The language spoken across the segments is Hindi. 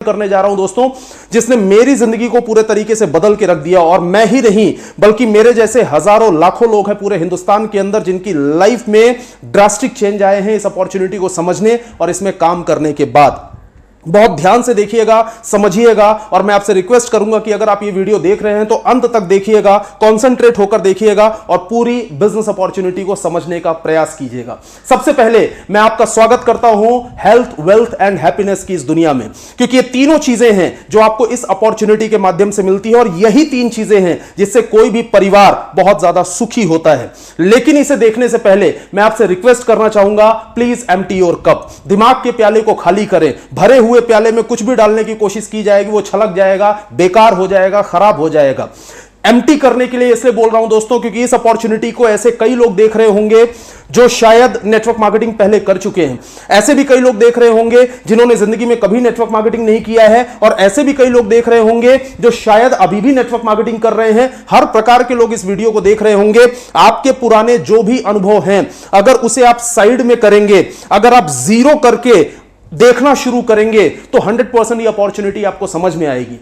करने जा रहा हूं दोस्तों, जिसने मेरी जिंदगी को पूरे तरीके से बदल के रख दिया। और मैं ही नहीं बल्कि मेरे जैसे हजारों लाखों लोग हैं पूरे हिंदुस्तान के अंदर जिनकी लाइफ में ड्रास्टिक चेंज आए हैं इस अपॉर्चुनिटी को समझने और इसमें काम करने के बाद। बहुत ध्यान से देखिएगा, समझिएगा और मैं आपसे रिक्वेस्ट करूंगा कि अगर आप ये वीडियो देख रहे हैं तो अंत तक देखिएगा, कंसंट्रेट होकर देखिएगा और पूरी बिजनेस अपॉर्चुनिटी को समझने का प्रयास कीजिएगा। सबसे पहले मैं आपका स्वागत करता हूं हेल्थ, वेल्थ एंड हैप्पीनेस की इस दुनिया में, क्योंकि ये तीनों चीजें हैं जो आपको इस अपॉर्चुनिटी के माध्यम से मिलती है और यही तीन चीजें हैं जिससे कोई भी परिवार बहुत ज्यादा सुखी होता है। लेकिन इसे देखने से पहले मैं आपसे रिक्वेस्ट करना चाहूंगा, प्लीज एम्प्टी योर कप। दिमाग के प्याले को खाली करें। भरे हुए प्याले में कुछ भी डालने की कोशिश की जाएगी वो छलक जाएगा, बेकार हो जाएगा, खराब हो जाएगा। एम्प्टी करने के लिए इसलिए बोल रहा हूं दोस्तों क्योंकि इस अपॉर्चुनिटी को ऐसे कई लोग देख रहे होंगे जो शायद नेटवर्क मार्केटिंग पहले कर चुके हैं। ऐसे भी कई लोग देख रहे होंगे जिन्होंने जिंदगी में कभी नेटवर्क मार्केटिंग नहीं किया है और ऐसे भी कई लोग देख रहे होंगे जो शायद अभी भी नेटवर्क मार्केटिंग कर रहे हैं। हर प्रकार के लोग इस वीडियो को देख रहे होंगे। आपके पुराने जो भी अनुभव हैं अगर उसे आप साइड में करेंगे, अगर आप जीरो करके देखना शुरू करेंगे तो 100% ये अपॉर्चुनिटी आपको समझ में आएगी।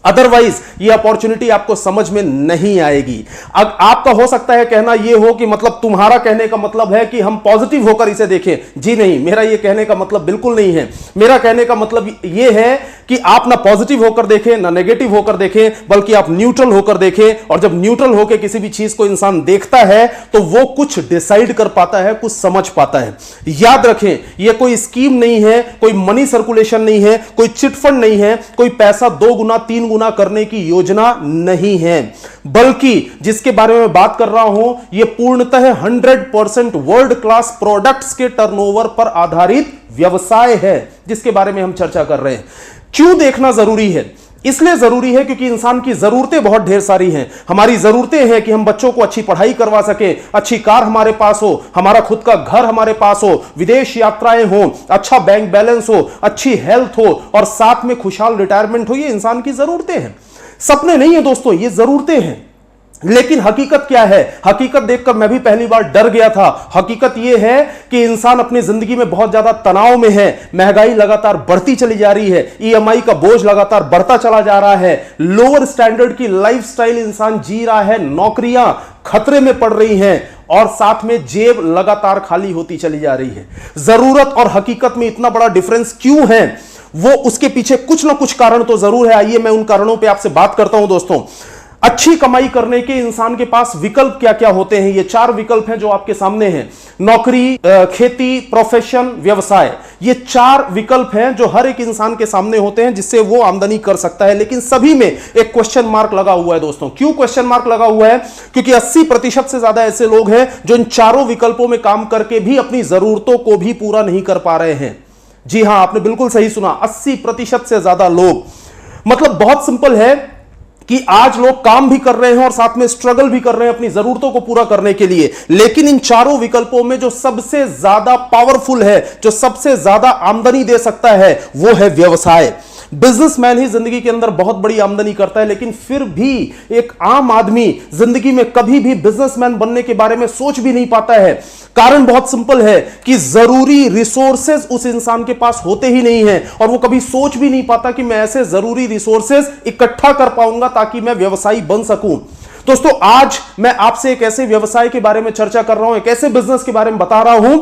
अदरवाइज ये अपॉर्चुनिटी आपको समझ में नहीं आएगी। अब आपका हो सकता है कहना यह हो कि मतलब तुम्हारा कहने का मतलब है कि हम पॉजिटिव होकर इसे देखें। जी नहीं, मेरा यह कहने का मतलब बिल्कुल नहीं है। मेरा कहने का मतलब यह है कि आप ना पॉजिटिव होकर देखें ना नेगेटिव होकर देखें, बल्कि आप न्यूट्रल होकर देखें। और जब न्यूट्रल होकर किसी भी चीज को इंसान देखता है तो वो कुछ डिसाइड कर पाता है, कुछ समझ पाता है। याद रखें, यह कोई स्कीम नहीं है, कोई मनी सर्कुलेशन नहीं है, कोई चिटफंड नहीं है, कोई पैसा 2 गुना 3 गुना करने की योजना नहीं है, बल्कि जिसके बारे में बात कर रहा हूं यह पूर्णतः 100% वर्ल्ड क्लास प्रोडक्ट्स के टर्नओवर पर आधारित व्यवसाय है जिसके बारे में हम चर्चा कर रहे हैं। क्यों देखना जरूरी है? इसलिए जरूरी है क्योंकि इंसान की जरूरतें बहुत ढेर सारी हैं। हमारी जरूरतें हैं कि हम बच्चों को अच्छी पढ़ाई करवा सके, अच्छी कार हमारे पास हो, हमारा खुद का घर हमारे पास हो, विदेश यात्राएं हो, अच्छा बैंक बैलेंस हो, अच्छी हेल्थ हो और साथ में खुशहाल रिटायरमेंट हो। ये इंसान की जरूरतें हैं, सपने नहीं है दोस्तों, ये जरूरतें हैं। लेकिन हकीकत क्या है? हकीकत देखकर मैं भी पहली बार डर गया था। हकीकत यह है कि इंसान अपनी जिंदगी में बहुत ज्यादा तनाव में है। महंगाई लगातार बढ़ती चली जा रही है, ईएमआई का बोझ लगातार बढ़ता चला जा रहा है, लोअर स्टैंडर्ड की लाइफस्टाइल इंसान जी रहा है, नौकरियां खतरे में पड़ रही हैं और साथ में जेब लगातार खाली होती चली जा रही है। जरूरत और हकीकत में इतना बड़ा डिफरेंस क्यों है? वो उसके पीछे कुछ ना कुछ कारण तो जरूर है। आइए मैं उन कारणों पर आपसे बात करता हूं दोस्तों। अच्छी कमाई करने के इंसान के पास विकल्प क्या क्या होते हैं? ये 4 विकल्प हैं जो आपके सामने हैं। नौकरी, खेती, प्रोफेशन, व्यवसाय। ये 4 विकल्प हैं जो हर एक इंसान के सामने होते हैं जिससे वो आमदनी कर सकता है। लेकिन सभी में एक क्वेश्चन मार्क लगा हुआ है दोस्तों। क्यों क्वेश्चन मार्क लगा हुआ है? क्योंकि 80% से ज्यादा ऐसे लोग हैं जो इन 4 विकल्पों में काम करके भी अपनी जरूरतों को भी पूरा नहीं कर पा रहे हैं। जी हां, आपने बिल्कुल सही सुना, 80% से ज्यादा लोग। मतलब बहुत सिंपल है कि आज लोग काम भी कर रहे हैं और साथ में स्ट्रगल भी कर रहे हैं अपनी जरूरतों को पूरा करने के लिए। लेकिन इन 4 विकल्पों में जो सबसे ज्यादा पावरफुल है, जो सबसे ज्यादा आमदनी दे सकता है, वो है व्यवसाय। बिजनेसमैन ही जिंदगी के अंदर बहुत बड़ी आमदनी करता है, लेकिन फिर भी एक आम आदमी जिंदगी में कभी भी बिजनेसमैन बनने के बारे में सोच भी नहीं पाता है। कारण बहुत सिंपल है कि जरूरी रिसोर्सेज उस इंसान के पास होते ही नहीं है और वो कभी सोच भी नहीं पाता कि मैं ऐसे जरूरी रिसोर्सेज इकट्ठा कर पाऊंगा ताकि मैं व्यवसायी बन सकूं। दोस्तों, आज मैं आपसे एक ऐसे व्यवसाय के बारे में चर्चा कर रहा हूं, एक ऐसे बिजनेस के बारे में बता रहा हूं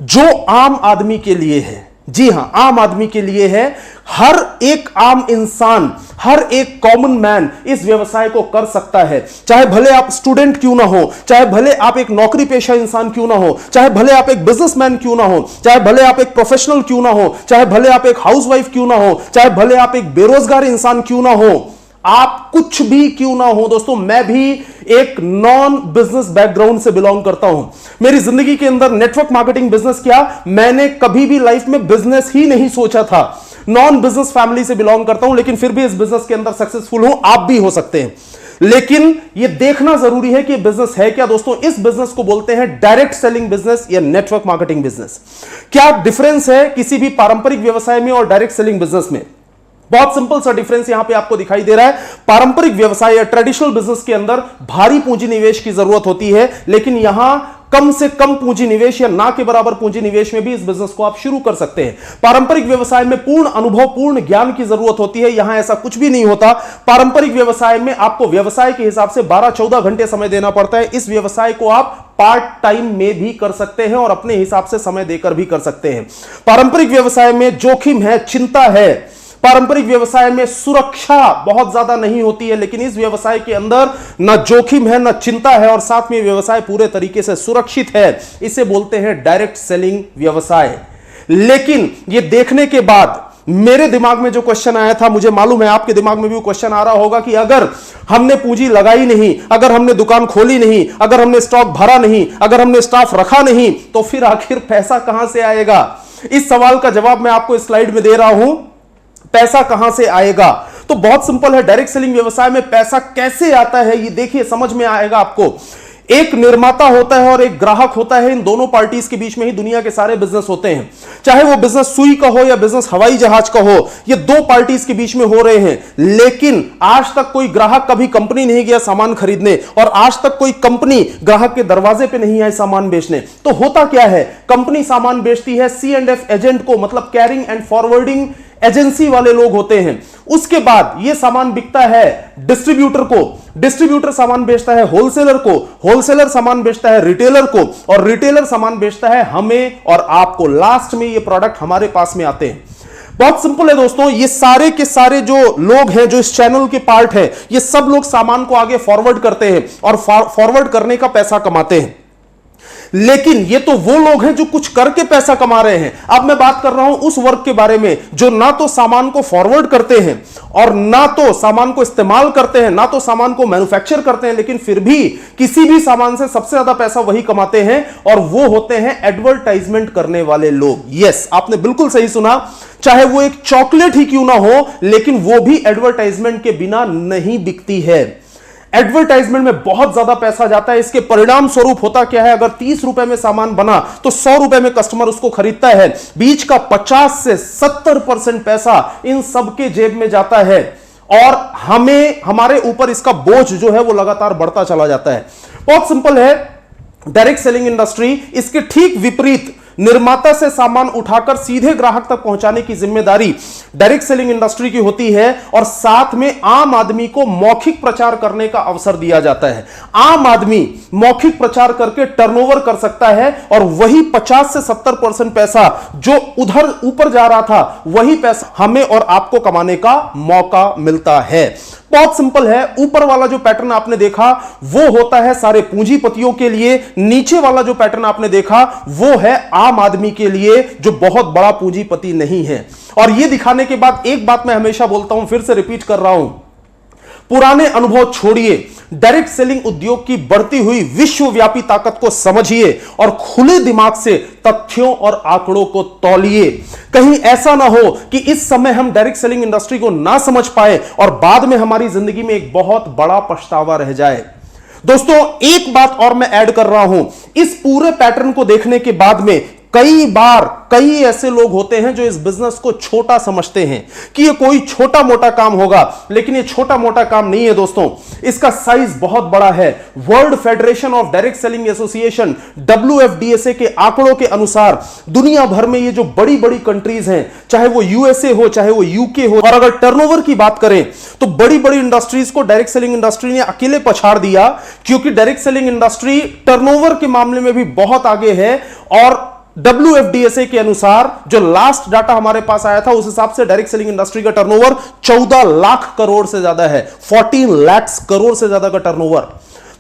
जो आम आदमी के लिए है। जी हां, आम आदमी के लिए है। हर एक आम इंसान, हर एक कॉमन मैन इस व्यवसाय को कर सकता है। चाहे भले आप स्टूडेंट क्यों ना हो, चाहे भले आप एक नौकरी पेशा इंसान क्यों ना हो, चाहे भले आप एक बिजनेसमैन क्यों ना हो, चाहे भले आप एक प्रोफेशनल क्यों ना हो, चाहे भले आप एक हाउसवाइफ क्यों ना हो, चाहे भले आप एक बेरोजगार इंसान क्यों ना हो, आप कुछ भी क्यों ना हो दोस्तों। मैं भी एक नॉन बिजनेस बैकग्राउंड से बिलोंग करता हूं। मेरी जिंदगी के अंदर नेटवर्क मार्केटिंग बिजनेस क्या, मैंने कभी भी लाइफ में बिजनेस ही नहीं सोचा था। नॉन बिजनेस फैमिली से बिलोंग करता हूं, लेकिन फिर भी इस बिजनेस के अंदर सक्सेसफुल हूं। आप भी हो सकते हैं, लेकिन यह देखना जरूरी है कि बिजनेस है क्या दोस्तों। इस बिजनेस को बोलते हैं डायरेक्ट सेलिंग बिजनेस या नेटवर्क मार्केटिंग बिजनेस। क्या डिफरेंस है किसी भी पारंपरिक व्यवसाय में और डायरेक्ट सेलिंग बिजनेस में? बहुत सिंपल सा डिफरेंस यहां पे आपको दिखाई दे रहा है। पारंपरिक व्यवसाय या ट्रेडिशनल बिजनेस के अंदर भारी पूंजी निवेश की जरूरत होती है, लेकिन यहां कम से कम पूंजी निवेश या ना के बराबर पूंजी निवेश में भी इस बिजनेस को आप शुरू कर सकते हैं। पारंपरिक व्यवसाय में पूर्ण अनुभव, पूर्ण ज्ञान की जरूरत होती है, यहां ऐसा कुछ भी नहीं होता। पारंपरिक व्यवसाय में आपको व्यवसाय के हिसाब से 12-14 घंटे समय देना पड़ता है। इस व्यवसाय को आप पार्ट टाइम में भी कर सकते हैं और अपने हिसाब से समय देकर भी कर सकते हैं। पारंपरिक व्यवसाय में जोखिम है, चिंता है। पारंपरिक व्यवसाय में सुरक्षा बहुत ज्यादा नहीं होती है, लेकिन इस व्यवसाय के अंदर ना जोखिम है, ना चिंता है और साथ में व्यवसाय पूरे तरीके से सुरक्षित है। इसे बोलते हैं डायरेक्ट सेलिंग व्यवसाय। लेकिन यह देखने के बाद मेरे दिमाग में जो क्वेश्चन आया था, मुझे मालूम है आपके दिमाग में भी वो क्वेश्चन आ रहा होगा कि अगर हमने पूंजी लगाई नहीं, अगर हमने दुकान खोली नहीं, अगर हमने स्टॉक भरा नहीं, अगर हमने स्टाफ रखा नहीं, तो फिर आखिर पैसा कहां से आएगा? इस सवाल का जवाब मैं आपको इस स्लाइड में दे रहा हूं। पैसा कहां से आएगा? तो बहुत सिंपल है। डायरेक्ट सेलिंग व्यवसाय में पैसा कैसे आता है, ये देखिए, समझ में आएगा आपको। एक निर्माता होता है और एक ग्राहक होता है। इन दोनों पार्टीज के बीच में ही दुनिया के सारे बिजनेस होते हैं। चाहे वो बिजनेस सुई का हो या बिजनेस हवाई जहाज का हो, ये दो पार्टीज के बीच में हो रहे हैं। लेकिन आज तक कोई ग्राहक कभी कंपनी नहीं गया सामान खरीदने और आज तक कोई कंपनी ग्राहक के दरवाजे पे नहीं आई सामान बेचने। तो होता क्या है, कंपनी सामान बेचती है, C&F एजेंट को, मतलब कैरिंग एंड फॉरवर्डिंग एजेंसी वाले लोग होते हैं। उसके बाद यह सामान बिकता है डिस्ट्रीब्यूटर को, डिस्ट्रीब्यूटर सामान बेचता है होलसेलर को, होलसेलर सामान बेचता है रिटेलर को और रिटेलर सामान बेचता है हमें और आपको। लास्ट में ये प्रोडक्ट हमारे पास में आते हैं। बहुत सिंपल है दोस्तों, ये सारे के सारे जो लोग हैं, जो इस चैनल के पार्ट हैं, ये सब लोग सामान को आगे फॉरवर्ड करते हैं और फॉरवर्ड करने का पैसा कमाते हैं। लेकिन ये तो वो लोग हैं जो कुछ करके पैसा कमा रहे हैं। अब मैं बात कर रहा हूं उस वर्ग के बारे में जो ना तो सामान को फॉरवर्ड करते हैं और ना तो सामान को इस्तेमाल करते हैं, ना तो सामान को मैन्युफैक्चर करते हैं, लेकिन फिर भी किसी भी सामान से सबसे ज्यादा पैसा वही कमाते हैं और वो होते हैं एडवर्टाइजमेंट करने वाले लोग। यस, आपने बिल्कुल सही सुना। चाहे वो एक चॉकलेट ही क्यों ना हो, लेकिन वो भी एडवर्टाइजमेंट के बिना नहीं बिकती है। एडवर्टाइजमेंट में बहुत ज्यादा पैसा जाता है। इसके परिणाम स्वरूप होता क्या है, अगर 30 रुपए में सामान बना तो 100 रुपए में कस्टमर उसको खरीदता है। बीच का 50 से 70% पैसा इन सबके जेब में जाता है और हमें, हमारे ऊपर इसका बोझ जो है वो लगातार बढ़ता चला जाता है। बहुत सिंपल है, डायरेक्ट सेलिंग इंडस्ट्री इसके ठीक विपरीत निर्माता से सामान उठाकर सीधे ग्राहक तक पहुंचाने की जिम्मेदारी डायरेक्ट सेलिंग इंडस्ट्री की होती है और साथ में आम आदमी को मौखिक प्रचार करने का अवसर दिया जाता है। आम आदमी मौखिक प्रचार करके टर्नओवर कर सकता है और वही 50 से 70% पैसा जो उधर ऊपर जा रहा था, वही पैसा हमें और आपको कमाने का मौका मिलता है। बहुत सिंपल है। ऊपर वाला जो पैटर्न आपने देखा वो होता है सारे पूंजीपतियों के लिए, नीचे वाला जो पैटर्न आपने देखा वो है आम आदमी के लिए जो बहुत बड़ा पूंजीपति नहीं है। और यह दिखाने के बाद एक बात मैं हमेशा बोलता हूं, फिर से रिपीट कर रहा हूं, पुराने अनुभव छोड़िए, डायरेक्ट सेलिंग उद्योग की बढ़ती हुई विश्वव्यापी ताकत को समझिए और खुले दिमाग से तथ्यों और आंकड़ों को तौलिए। कहीं ऐसा ना हो कि इस समय हम डायरेक्ट सेलिंग इंडस्ट्री को ना समझ पाए और बाद में हमारी जिंदगी में एक बहुत बड़ा पछतावा रह जाए। दोस्तों, एक बात और मैं ऐड कर रहा हूं, इस पूरे पैटर्न को देखने के बाद में कई बार कई ऐसे लोग होते हैं जो इस बिजनेस को छोटा समझते हैं कि ये कोई छोटा मोटा काम होगा, लेकिन ये छोटा मोटा काम नहीं है दोस्तों, इसका साइज बहुत बड़ा है। World federation of direct selling association WFDSA के आंकड़ों के अनुसार दुनिया भर में ये जो बड़ी बड़ी कंट्रीज हैं, चाहे वो USA हो, चाहे वो UK हो, और अगर टर्नओवर की बात करें तो बड़ी बड़ी इंडस्ट्रीज को डायरेक्ट सेलिंग इंडस्ट्री ने अकेले पछाड़ दिया, क्योंकि डायरेक्ट सेलिंग इंडस्ट्री टर्नओवर के मामले में भी बहुत आगे है। और WFDSA के अनुसार जो लास्ट डाटा हमारे पास आया था, उस हिसाब से डायरेक्ट सेलिंग इंडस्ट्री का टर्नओवर 14 लाख करोड़ से ज्यादा है, 14 लाख करोड़ से ज्यादा का टर्नओवर।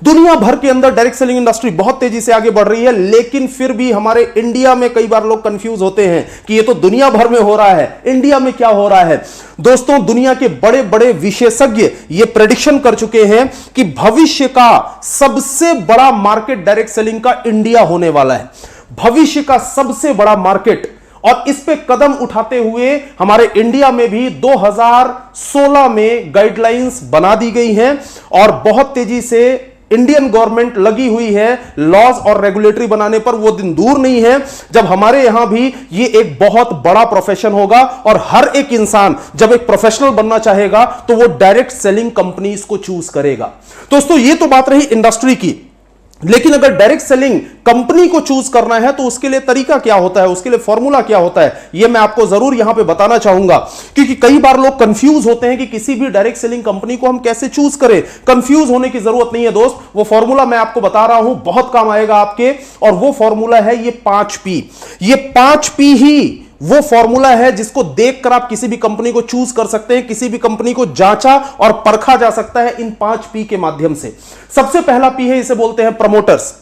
दुनिया भर के अंदर डायरेक्ट सेलिंग इंडस्ट्री बहुत तेजी से आगे बढ़ रही है, लेकिन फिर भी हमारे इंडिया में कई बार लोग कंफ्यूज होते हैं कि ये तो दुनिया भर में हो रहा है, इंडिया में क्या हो रहा है। दोस्तों, दुनिया के बड़े बड़े विशेषज्ञ ये प्रेडिक्शन कर चुके हैं कि भविष्य का सबसे बड़ा मार्केट डायरेक्ट सेलिंग का इंडिया होने वाला है, भविष्य का सबसे बड़ा मार्केट। और इस पे कदम उठाते हुए हमारे इंडिया में भी 2016 में गाइडलाइंस बना दी गई हैं और बहुत तेजी से इंडियन गवर्नमेंट लगी हुई है लॉज और रेगुलेटरी बनाने पर। वो दिन दूर नहीं है जब हमारे यहां भी ये एक बहुत बड़ा प्रोफेशन होगा और हर एक इंसान जब एक प्रोफेशनल बनना चाहेगा तो वो डायरेक्ट सेलिंग कंपनीज को चूज करेगा। दोस्तों, ये तो बात रही इंडस्ट्री की। लेकिन अगर डायरेक्ट सेलिंग कंपनी को चूज करना है तो उसके लिए तरीका क्या होता है, उसके लिए फॉर्मूला क्या होता है, यह मैं आपको जरूर यहां पे बताना चाहूंगा। क्योंकि कई बार लोग कंफ्यूज होते हैं कि किसी भी डायरेक्ट सेलिंग कंपनी को हम कैसे चूज करें। कंफ्यूज होने की जरूरत नहीं है दोस्त, वो फॉर्मूला मैं आपको बता रहा हूं, बहुत काम आएगा आपके। और वो फॉर्मूला है ये 5P। ये 5P ही वो फॉर्मूला है जिसको देखकर आप किसी भी कंपनी को चूज कर सकते हैं, किसी भी कंपनी को जांचा और परखा जा सकता है इन 5P के माध्यम से। सबसे पहला P है, इसे बोलते हैं प्रमोटर्स।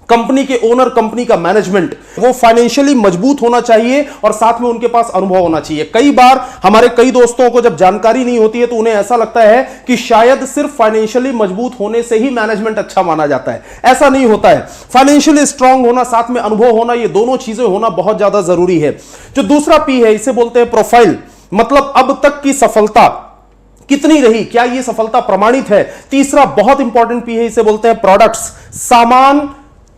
कंपनी के ओनर, कंपनी का मैनेजमेंट, वो फाइनेंशियली मजबूत होना चाहिए और साथ में उनके पास अनुभव होना चाहिए। कई बार हमारे कई दोस्तों को जब जानकारी नहीं होती है तो उन्हें ऐसा लगता है कि शायद सिर्फ फाइनेंशियली मजबूत होने से ही मैनेजमेंट अच्छा माना जाता है। ऐसा नहीं होता है। फाइनेंशियली स्ट्रांग होना, साथ में अनुभव होना, ये दोनों चीजें होना बहुत ज्यादा जरूरी है। जो दूसरा P है, इसे बोलते हैं प्रोफाइल। मतलब अब तक की सफलता कितनी रही, क्या यह सफलता प्रमाणित है। तीसरा बहुत इंपॉर्टेंट P है, इसे बोलते हैं प्रोडक्ट्स। सामान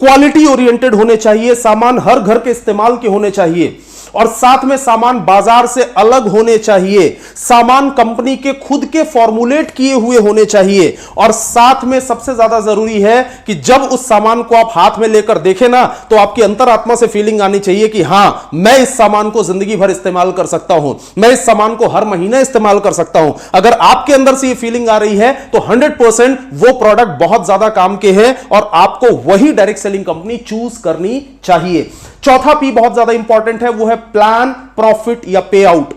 क्वालिटी ओरिएंटेड होने चाहिए, सामान हर घर के इस्तेमाल के होने चाहिए और साथ में सामान बाजार से अलग होने चाहिए। सामान कंपनी के खुद के फॉर्मुलेट किए हुए होने चाहिए और साथ में सबसे ज्यादा जरूरी है कि जब उस सामान को आप हाथ में लेकर देखें ना, तो आपकी अंतरात्मा से फीलिंग आनी चाहिए कि हां, मैं इस सामान को जिंदगी भर इस्तेमाल कर सकता हूं, मैं इस सामान को हर महीने इस्तेमाल कर सकता हूं। अगर आपके अंदर से ये फीलिंग आ रही है तो 100% वो प्रोडक्ट बहुत ज्यादा काम के हैं और आपको वही डायरेक्ट सेलिंग कंपनी चूज करनी चाहिए। चौथा P बहुत ज्यादा इंपॉर्टेंट है, वो है प्लान, प्रॉफिट या पे आउट।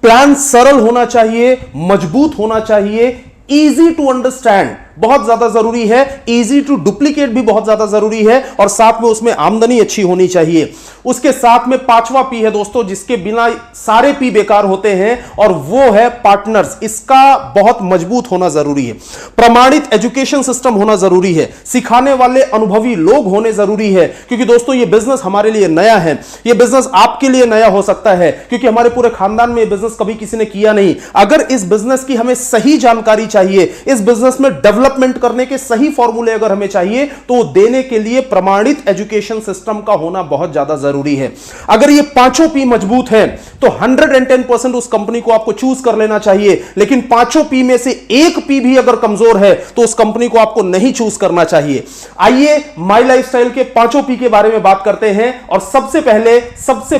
प्लान सरल होना चाहिए, मजबूत होना चाहिए, इजी टू अंडरस्टैंड बहुत ज्यादा जरूरी है, इजी टू डुप्लीकेट भी बहुत ज्यादा जरूरी है और साथ में उसमें आमदनी अच्छी होनी चाहिए। उसके साथ में 5वां P है दोस्तों, जिसके बिना सारे P बेकार होते हैं, और वो है पार्टनर्स। इसका बहुत मजबूत होना जरूरी है। प्रमाणित एजुकेशन सिस्टम होना जरूरी है, सिखाने वाले अनुभवी लोग होने जरूरी है। क्योंकि दोस्तों ये बिजनेस हमारे लिए नया है, ये बिजनेस आपके लिए नया हो सकता है, क्योंकि हमारे पूरे खानदान में ये बिजनेस कभी किसी ने किया नहीं। अगर इस बिजनेस की हमें सही जानकारी चाहिए, इस बिजनेस में डेवलपमेंट करने के सही फॉर्मूले अगर हमें चाहिए, तो देने के लिए प्रमाणित एजुकेशन सिस्टम का होना बहुत ज्यादा जरूरी है। अगर ये पांचों P मजबूत हैं तो 110% उस कंपनी को आपको चूज कर लेना चाहिए। लेकिन पांचों P में से एक P भी अगर कमजोर है तो उस कंपनी को आपको नहीं चूज करना चाहिए। आइए माई लाइफस्टाइल के पांचों P के बारे में बात करते हैं और सबसे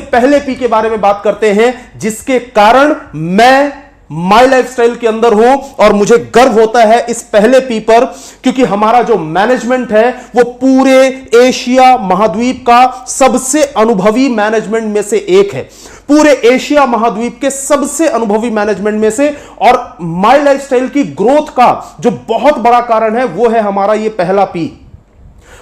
पहले P के बारे में बात करते हैं, जिसके कारण मैं माई लाइफस्टाइल के अंदर हूं और मुझे गर्व होता है इस पहले P पर, क्योंकि हमारा जो मैनेजमेंट है वो पूरे एशिया महाद्वीप का सबसे अनुभवी मैनेजमेंट में से एक है, पूरे एशिया महाद्वीप के सबसे अनुभवी मैनेजमेंट में से। और माई लाइफस्टाइल की ग्रोथ का जो बहुत बड़ा कारण है वो है हमारा ये पहला P।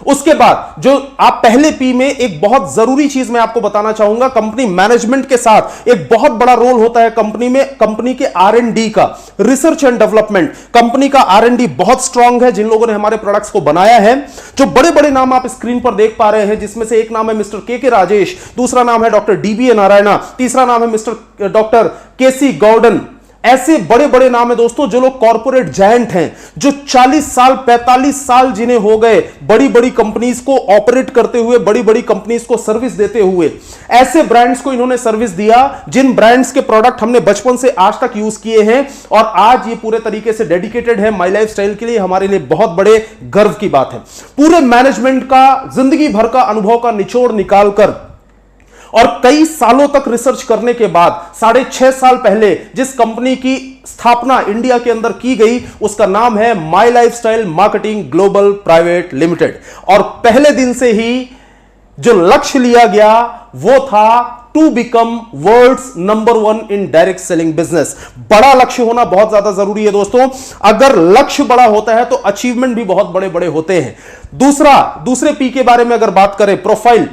उसके बाद जो आप पहले P में एक बहुत जरूरी चीज मैं आपको बताना चाहूंगा, कंपनी मैनेजमेंट के साथ एक बहुत बड़ा रोल होता है कंपनी में, कंपनी के R&D का, रिसर्च एंड डेवलपमेंट। कंपनी का R&D बहुत स्ट्रांग है। जिन लोगों ने हमारे प्रोडक्ट्स को बनाया है, जो बड़े बड़े नाम आप स्क्रीन पर देख पा रहे हैं, जिसमें से एक नाम है मिस्टर के राजेश, दूसरा नाम है डॉक्टर DBA नारायणा, तीसरा नाम है मिस्टर डॉक्टर KC गौडन। ऐसे बड़े बड़े नाम है दोस्तों, जो लोग कॉर्पोरेट जायंट हैं, जो 40 साल 45 साल जिन्हें हो गए बड़ी बड़ी कंपनीज को ऑपरेट करते हुए, बड़ी बड़ी कंपनीज को सर्विस देते हुए। ऐसे ब्रांड्स को इन्होंने सर्विस दिया जिन ब्रांड्स के प्रोडक्ट हमने बचपन से आज तक यूज किए हैं और आज ये पूरे तरीके से डेडिकेटेड है माई लाइफस्टाइल के लिए। हमारे लिए बहुत बड़े गर्व की बात है। पूरे मैनेजमेंट का जिंदगी भर का अनुभव का निचोड़ निकालकर और कई सालों तक रिसर्च करने के बाद 6.5 साल पहले जिस कंपनी की स्थापना इंडिया के अंदर की गई, उसका नाम है my lifestyle marketing global private limited. और पहले दिन से ही जो लक्ष्य लिया गया वो था to become world's number 1 in direct selling business. बड़ा लक्ष्य होना बहुत ज्यादा जरूरी है दोस्तों। अगर लक्ष्य बड़ा होता है तो अचीवमेंट भी बहुत बड़े बड़े होते हैं। दूसरे P के बारे में अगर बात करें, प्रोफाइल,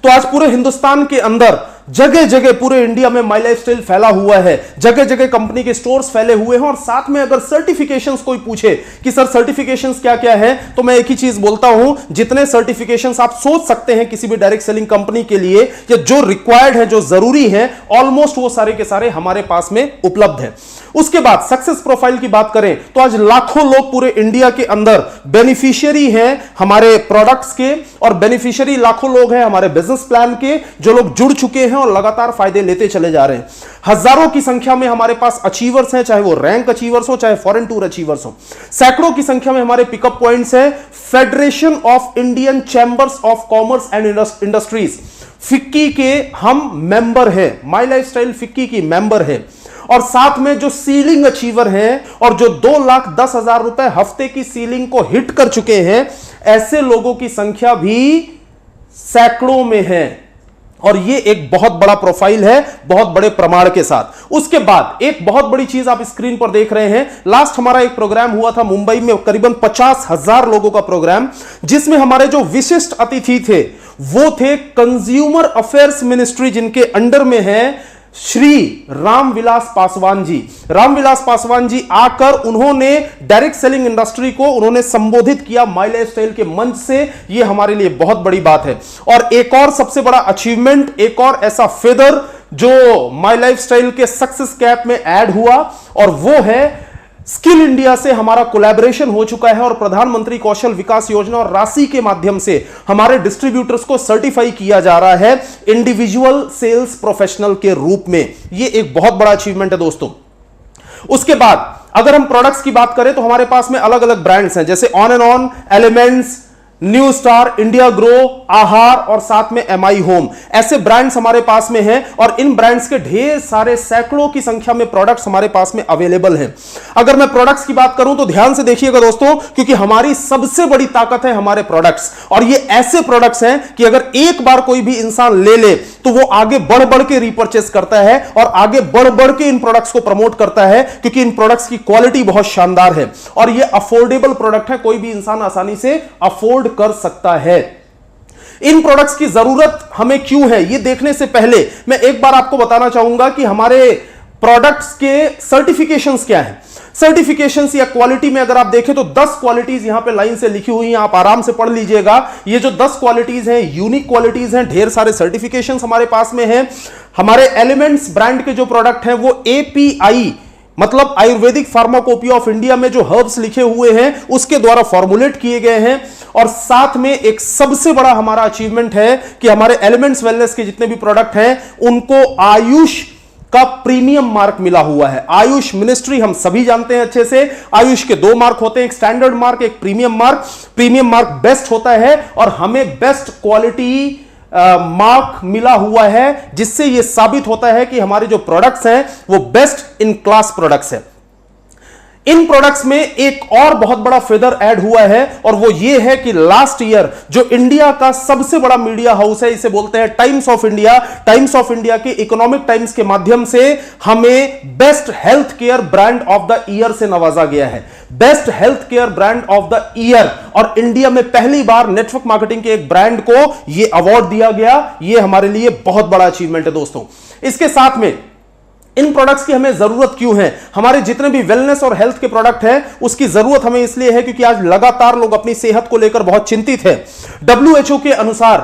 तो आज पूरे हिंदुस्तान के अंदर जगह जगह पूरे इंडिया में माई लाइफस्टाइल फैला हुआ है, जगह जगह कंपनी के स्टोर्स फैले हुए हैं। और साथ में अगर सर्टिफिकेशंस कोई पूछे कि सर सर्टिफिकेशंस क्या क्या है, तो मैं एक ही चीज बोलता हूं, जितने सर्टिफिकेशंस आप सोच सकते हैं किसी भी डायरेक्ट सेलिंग कंपनी के लिए, या जो रिक्वायर्ड है, जो जरूरी है, ऑलमोस्ट वो सारे के सारे हमारे पास में उपलब्ध है। उसके बाद सक्सेस प्रोफाइल की बात करें तो आज लाखों लोग पूरे इंडिया के अंदर बेनिफिशियरी हैं हमारे प्रोडक्ट्स के, और बेनिफिशियरी लाखों लोग हैं हमारे बिजनेस प्लान के, जो लोग जुड़ चुके हैं और लगातार फायदे लेते चले जा रहे हैं। हजारों की संख्या में हमारे पास अचीवर्स हैं, चाहे वो रैंक अचीवर्स हो, चाहे फॉरेन टूर अचीवर्स हो। सैकड़ों की संख्या में हमारे पिकअप पॉइंट्स हैं। Federation of Indian chambers of commerce and industries, FICCI के हम मेंबर हैं, माई लाइफस्टाइल फिक्की की मेंबर है। और साथ में जो सीलिंग अचीवर हैं और जो 2,10,000 रुपए हफ्ते की सीलिंग को हिट कर चुके हैं, ऐसे लोगों की संख्या भी सैकड़ों में है। और ये एक बहुत बड़ा प्रोफाइल है, बहुत बड़े प्रमाण के साथ। उसके बाद एक बहुत बड़ी चीज आप स्क्रीन पर देख रहे हैं। लास्ट हमारा एक प्रोग्राम हुआ था मुंबई में, करीबन 50,000 लोगों का प्रोग्राम, जिसमें हमारे जो विशिष्ट अतिथि थे वो थे कंज्यूमर अफेयर्स मिनिस्ट्री, जिनके अंडर में है श्री रामविलास पासवान जी। रामविलास पासवान जी आकर उन्होंने डायरेक्ट सेलिंग इंडस्ट्री को उन्होंने संबोधित किया माई लाइफस्टाइल के मंच से। यह हमारे लिए बहुत बड़ी बात है। और एक और सबसे बड़ा अचीवमेंट, एक और ऐसा फेदर जो माई लाइफस्टाइल के सक्सेस कैप में ऐड हुआ, और वो है स्किल इंडिया से हमारा कोलैबोरेशन हो चुका है और प्रधानमंत्री कौशल विकास योजना और राशि के माध्यम से हमारे डिस्ट्रीब्यूटर्स को सर्टिफाई किया जा रहा है इंडिविजुअल सेल्स प्रोफेशनल के रूप में। यह एक बहुत बड़ा अचीवमेंट है दोस्तों। उसके बाद अगर हम प्रोडक्ट्स की बात करें तो हमारे पास में अलग अलग ब्रांड्स हैं, जैसे on and on, elements, new star, India grow, आहार और साथ में एमआई होम। ऐसे ब्रांड्स हमारे पास में हैं और इन ब्रांड्स के ढेर सारे सैकड़ों की संख्या में प्रोडक्ट्स हमारे पास में अवेलेबल हैं। अगर मैं प्रोडक्ट्स की बात करूं तो ध्यान से देखिएगा दोस्तों, क्योंकि हमारी सबसे बड़ी ताकत है हमारे प्रोडक्ट्स। और ये ऐसे प्रोडक्ट्स हैं कि अगर एक बार कोई भी इंसान ले ले तो वो आगे बढ़ बढ़ के रीपर्चेस करता है और आगे बढ़ बढ़ के इन प्रोडक्ट्स को प्रमोट करता है, क्योंकि इन प्रोडक्ट्स की क्वालिटी बहुत शानदार है और ये अफोर्डेबल प्रोडक्ट है, कोई भी इंसान आसानी से अफोर्ड कर सकता है। इन प्रोडक्ट्स की जरूरत हमें क्यों है, ये देखने से पहले मैं एक बार आपको बताना चाहूंगा कि हमारे प्रोडक्ट्स के सर्टिफिकेशंस क्या हैं। सर्टिफिकेशंस या क्वालिटी में अगर आप देखें तो 10 क्वालिटीज यहां पे लाइन से लिखी हुई हैं, आप आराम से पढ़ लीजिएगा। ये जो 10 क्वालिटीज हैं यूनिक क्वालिटीज हैं, ढेर सारे सर्टिफिकेशंस हमारे पास में हैं। हमारे एलिमेंट्स ब्रांड के जो प्रोडक्ट हैं वो एपीआई मतलब आयुर्वेदिक फार्माकोपिया ऑफ इंडिया में जो हर्ब्स लिखे हुए हैं उसके द्वारा फॉर्मुलेट किए गए हैं। और साथ में एक सबसे बड़ा हमारा अचीवमेंट है कि हमारे एलिमेंट्स वेलनेस के जितने भी प्रोडक्ट हैं उनको आयुष का प्रीमियम मार्क मिला हुआ है। आयुष मिनिस्ट्री हम सभी जानते हैं अच्छे से, आयुष के 2 मार्क होते हैं, एक स्टैंडर्ड मार्क, एक premium mark. Premium mark best होता है और हमें बेस्ट क्वालिटी मार्क मिला हुआ है, जिससे यह साबित होता है कि हमारे जो प्रोडक्ट्स हैं वो बेस्ट इन क्लास प्रोडक्ट्स हैं। इन प्रोडक्ट्स में एक और बहुत बड़ा फेदर ऐड हुआ है और वो ये है कि लास्ट ईयर जो इंडिया का सबसे बड़ा मीडिया हाउस है, इसे बोलते हैं times of India, times of India के इकोनॉमिक टाइम्स के माध्यम से हमें best health care brand of the year से नवाजा गया है। Best health care brand of the year, और इंडिया में पहली बार नेटवर्क मार्केटिंग के एक ब्रांड को यह अवार्ड दिया गया। यह हमारे लिए बहुत बड़ा अचीवमेंट है दोस्तों। इसके साथ में इन प्रोडक्ट्स की हमें जरूरत क्यों है, हमारे जितने भी वेलनेस और हेल्थ के प्रोडक्ट हैं उसकी जरूरत हमें इसलिए है क्योंकि आज लगातार लोग अपनी सेहत को लेकर बहुत चिंतित हैं। WHO के अनुसार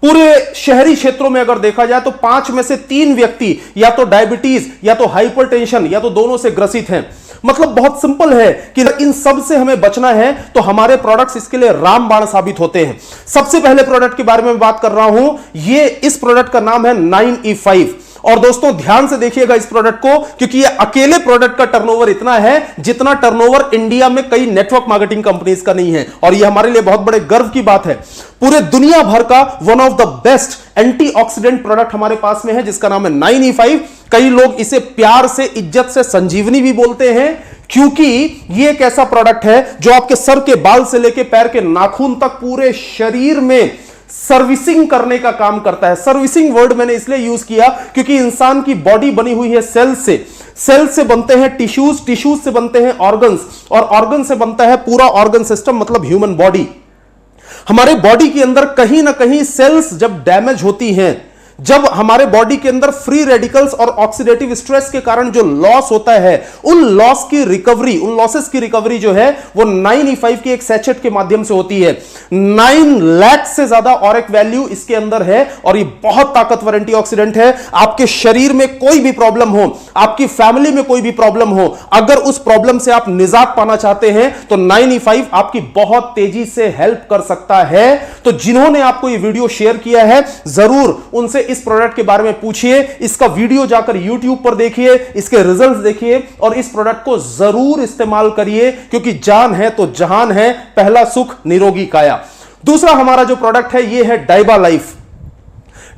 पूरे शहरी क्षेत्रों में अगर देखा जाए तो 5 में से 3 व्यक्ति या तो डायबिटीज या तो हाइपरटेंशन या तो दोनों से ग्रसित हैं। मतलब बहुत सिंपल है कि इन सब से हमें बचना है तो हमारे प्रोडक्ट्स इसके लिए रामबाण साबित होते हैं। सबसे पहले प्रोडक्ट के बारे में बात कर रहा हूं, ये इस प्रोडक्ट का नाम है 9E5। और दोस्तों ध्यान से देखिएगा इस प्रोडक्ट को, क्योंकि ये अकेले प्रोडक्ट का टर्नओवर इतना है जितना टर्नओवर इंडिया में कई नेटवर्क मार्केटिंग कंपनीज का नहीं है। और ये हमारे लिए बहुत बड़े गर्व की बात है। पूरे दुनिया भर का one of the best antioxidant product हमारे पास में है जिसका नाम है 9E5। कई लोग इसे प्यार से, इज्जत से संजीवनी भी बोलते हैं, क्योंकि ये एक ऐसा प्रोडक्ट है जो आपके सर के बाल से लेकर पैर के नाखून तक पूरे शरीर में सर्विसिंग करने का काम करता है। सर्विसिंग वर्ड मैंने इसलिए यूज किया क्योंकि इंसान की बॉडी बनी हुई है सेल्स से, सेल्स से बनते हैं टिश्यूज, टिश्यूज से बनते हैं ऑर्गन्स, और ऑर्गन से बनता है पूरा ऑर्गन सिस्टम, मतलब ह्यूमन बॉडी। हमारे बॉडी के अंदर कहीं ना कहीं सेल्स जब डैमेज होती हैं, जब हमारे बॉडी के अंदर फ्री रेडिकल्स और ऑक्सीडेटिव स्ट्रेस के कारण जो लॉस होता है, उन लॉस की रिकवरी, उन लॉसेस की रिकवरी जो है वो 9E5 की एक सैचेट के माध्यम से होती है। 9 लाख से ज्यादा ऑरिक वैल्यू इसके अंदर है और ये बहुत ताकतवर एंटीऑक्सीडेंट है। आपके शरीर में कोई भी प्रॉब्लम हो, आपकी फैमिली में कोई भी प्रॉब्लम हो, अगर उस प्रॉब्लम से आप निजात पाना चाहते हैं तो 9E5 आपकी बहुत तेजी से हेल्प कर सकता है। तो जिन्होंने आपको ये वीडियो शेयर किया है, जरूर उनसे इस प्रोडक्ट के बारे में पूछिए, इसका वीडियो जाकर YouTube पर देखिए, इसके रिजल्ट्स देखिए और इस प्रोडक्ट को जरूर इस्तेमाल करिए, क्योंकि जान है तो जहान है, पहला सुख निरोगी काया। दूसरा हमारा जो प्रोडक्ट है ये है Diaba life.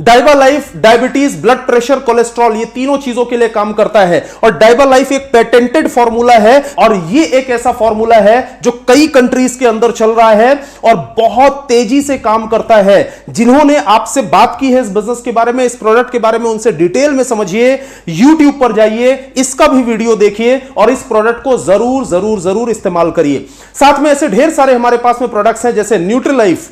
Diaba life diabetes, blood pressure, cholesterol, ये तीनों चीजों के लिए काम करता है और डाइबा लाइफ एक पेटेंटेड फॉर्मूला है और ये एक ऐसा फॉर्मूला है जो कई कंट्रीज के अंदर चल रहा है और बहुत तेजी से काम करता है। जिन्होंने आपसे बात की है इस बिजनेस के बारे में, इस प्रोडक्ट के बारे में, उनसे डिटेल में समझिए, YouTube पर जाइए, इसका भी वीडियो देखिए और इस प्रोडक्ट को जरूर जरूर जरूर इस्तेमाल करिए। साथ में ऐसे ढेर सारे हमारे पास में प्रोडक्ट्स हैं जैसे न्यूट्रीलाइफ,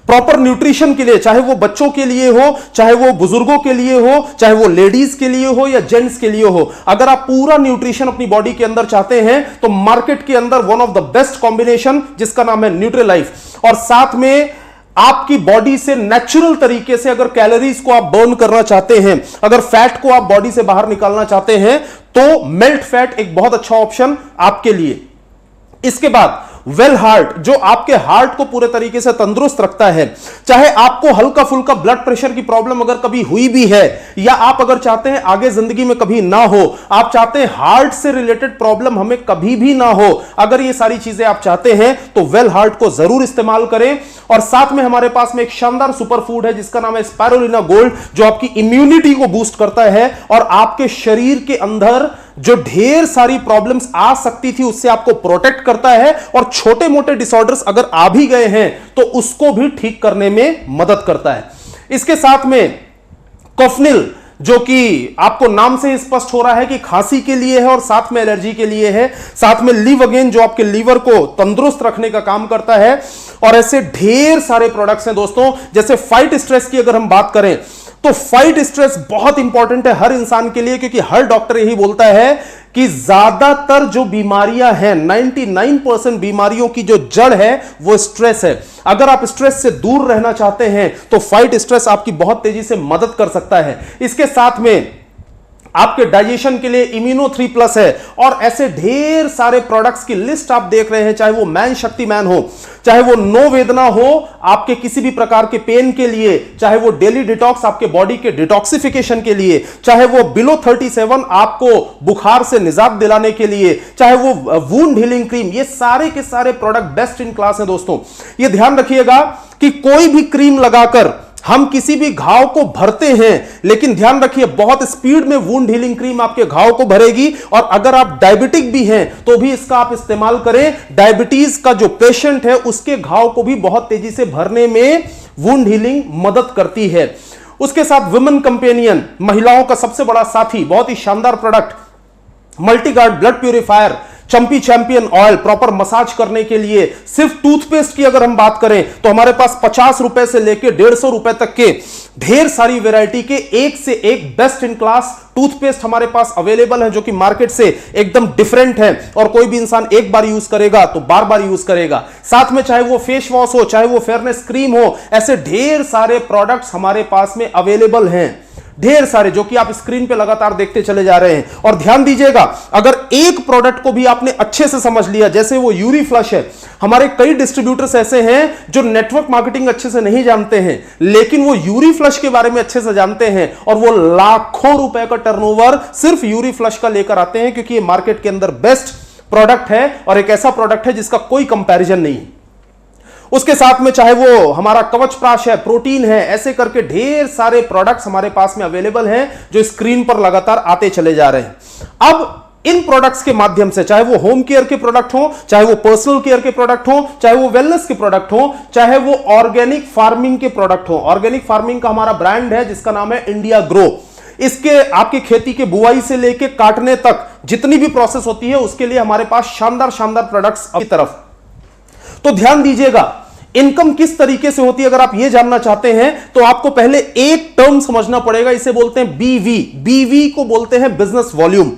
प्रॉपर न्यूट्रिशन के लिए, चाहे वो बच्चों के लिए हो, चाहे वो बुजुर्गों के लिए हो, चाहे वो लेडीज के लिए हो या जेंट्स के लिए हो। अगर आप पूरा न्यूट्रिशन अपनी बॉडी के अंदर चाहते हैं तो मार्केट के अंदर one of the best combination जिसका नाम है न्यूट्रीलाइफ। और साथ में आपकी बॉडी से नेचुरल तरीके से अगर कैलोरीज को आप बर्न करना चाहते हैं, अगर फैट को आप बॉडी से बाहर निकालना चाहते हैं तो मेल्ट फैट एक बहुत अच्छा ऑप्शन आपके लिए। इसके बाद वेल हार्ट, जो आपके हार्ट को पूरे तरीके से तंदुरुस्त रखता है। चाहे आपको हल्का फुल्का ब्लड प्रेशर की प्रॉब्लम अगर कभी हुई भी है, या आप अगर चाहते हैं आगे जिंदगी में कभी ना हो, आप चाहते हैं हार्ट से रिलेटेड प्रॉब्लम हमें कभी भी ना हो, अगर ये सारी चीजें आप चाहते हैं तो वेल हार्ट को जरूर इस्तेमाल करें। और साथ में हमारे पास में एक शानदार सुपर फूड है जिसका नाम है स्पाइरुलिना गोल्ड, जो आपकी इम्यूनिटी को बूस्ट करता है और आपके शरीर के अंदर जो ढेर सारी प्रॉब्लम्स आ सकती थी उससे आपको प्रोटेक्ट करता है और छोटे मोटे डिसऑर्डर्स अगर आ भी गए हैं तो उसको भी ठीक करने में मदद करता है। इसके साथ में कोफनिल, जो कि आपको नाम से स्पष्ट हो रहा है कि खांसी के लिए है और साथ में एलर्जी के लिए है। साथ में लिव अगेन, जो आपके लीवर को तंदुरुस्त रखने का काम करता है। और ऐसे ढेर सारे प्रोडक्ट्स हैं दोस्तों। जैसे फाइट स्ट्रेस की अगर हम बात करें तो फाइट स्ट्रेस बहुत इंपॉर्टेंट है हर इंसान के लिए, क्योंकि हर डॉक्टर यही बोलता है कि ज्यादातर जो बीमारियां हैं, 99% बीमारियों की जो जड़ है वो स्ट्रेस है। अगर आप स्ट्रेस से दूर रहना चाहते हैं तो फाइट स्ट्रेस आपकी बहुत तेजी से मदद कर सकता है। इसके साथ में आपके डाइजेशन के लिए इम्यूनो 3+ है और ऐसे ढेर सारे प्रोडक्ट्स की लिस्ट आप देख रहे हैं, चाहे वो मैन शक्ति मैन हो, चाहे वो नो वेदना हो आपके किसी भी प्रकार के पेन के लिए, चाहे वो डेली डिटॉक्स आपके बॉडी के डिटॉक्सिफिकेशन के लिए, चाहे वो बिलो 37 आपको बुखार से निजात दिलाने के लिए, चाहे वो वुंड हीलिंग क्रीम, ये सारे के सारे प्रोडक्ट बेस्ट इन क्लास हैं दोस्तों। ये ध्यान रखिएगा कि कोई भी क्रीम लगाकर हम किसी भी घाव को भरते हैं, लेकिन ध्यान रखिए बहुत स्पीड में वुंड हीलिंग क्रीम आपके घाव को भरेगी। और अगर आप डायबिटिक भी हैं तो भी इसका आप इस्तेमाल करें। डायबिटीज का जो पेशेंट है उसके घाव को भी बहुत तेजी से भरने में वुंड हीलिंग मदद करती है। उसके साथ वुमेन कंपेनियन, महिलाओं का सबसे बड़ा साथी, बहुत ही शानदार product multiguard blood purifier, Champi champion oil proper massage करने के लिए। सिर्फ टूथपेस्ट की अगर हम बात करें तो हमारे पास 50 रुपए से लेकर 150 रुपए तक के ढेर सारी वैरायटी के एक से एक बेस्ट इन क्लास टूथपेस्ट हमारे पास अवेलेबल है, जो कि मार्केट से एकदम डिफरेंट है और कोई भी इंसान एक बार यूज करेगा तो बार बार यूज करेगा। साथ में चाहे वो फेस वॉश हो, चाहे वो फेयरनेस क्रीम हो, ऐसे ढेर सारे प्रोडक्ट्स हमारे पास में अवेलेबल हैं, ढेर सारे, जो कि आप स्क्रीन पे लगातार देखते चले जा रहे हैं। और ध्यान दीजिएगा, अगर एक प्रोडक्ट को भी आपने अच्छे से समझ लिया, जैसे वो यूरी फ्लश है, हमारे कई डिस्ट्रीब्यूटर्स ऐसे हैं जो नेटवर्क मार्केटिंग अच्छे से नहीं जानते हैं, लेकिन वो यूरी फ्लश के बारे में अच्छे से जानते हैं और वो लाखों रुपए का टर्नओवर सिर्फ यूरी फ्लश का लेकर आते हैं, क्योंकि ये मार्केट के अंदर बेस्ट प्रोडक्ट है और एक ऐसा प्रोडक्ट है जिसका कोई कंपैरिजन नहीं। उसके साथ में चाहे वो हमारा कवच प्राश है, प्रोटीन है, ऐसे करके ढेर सारे प्रोडक्ट्स हमारे पास में अवेलेबल हैं जो स्क्रीन पर लगातार आते चले जा रहे हैं। अब इन प्रोडक्ट्स के माध्यम से, चाहे वो होम केयर के प्रोडक्ट हो, चाहे वो पर्सनल केयर के प्रोडक्ट हो, चाहे वो वेलनेस के प्रोडक्ट हो, चाहे वो ऑर्गेनिक फार्मिंग के प्रोडक्ट हो। ऑर्गेनिक फार्मिंग का हमारा ब्रांड है जिसका नाम है इंडिया ग्रो। इसके आपकी खेती के बुआई से लेके काटने तक जितनी भी प्रोसेस होती है उसके लिए हमारे पास शानदार शानदार प्रोडक्ट्स की तरफ। तो ध्यान दीजिएगा, इनकम किस तरीके से होती है अगर आप यह जानना चाहते हैं तो आपको पहले एक टर्म समझना पड़ेगा, इसे बोलते हैं बीवी। बीवी को बोलते हैं बिजनेस वॉल्यूम।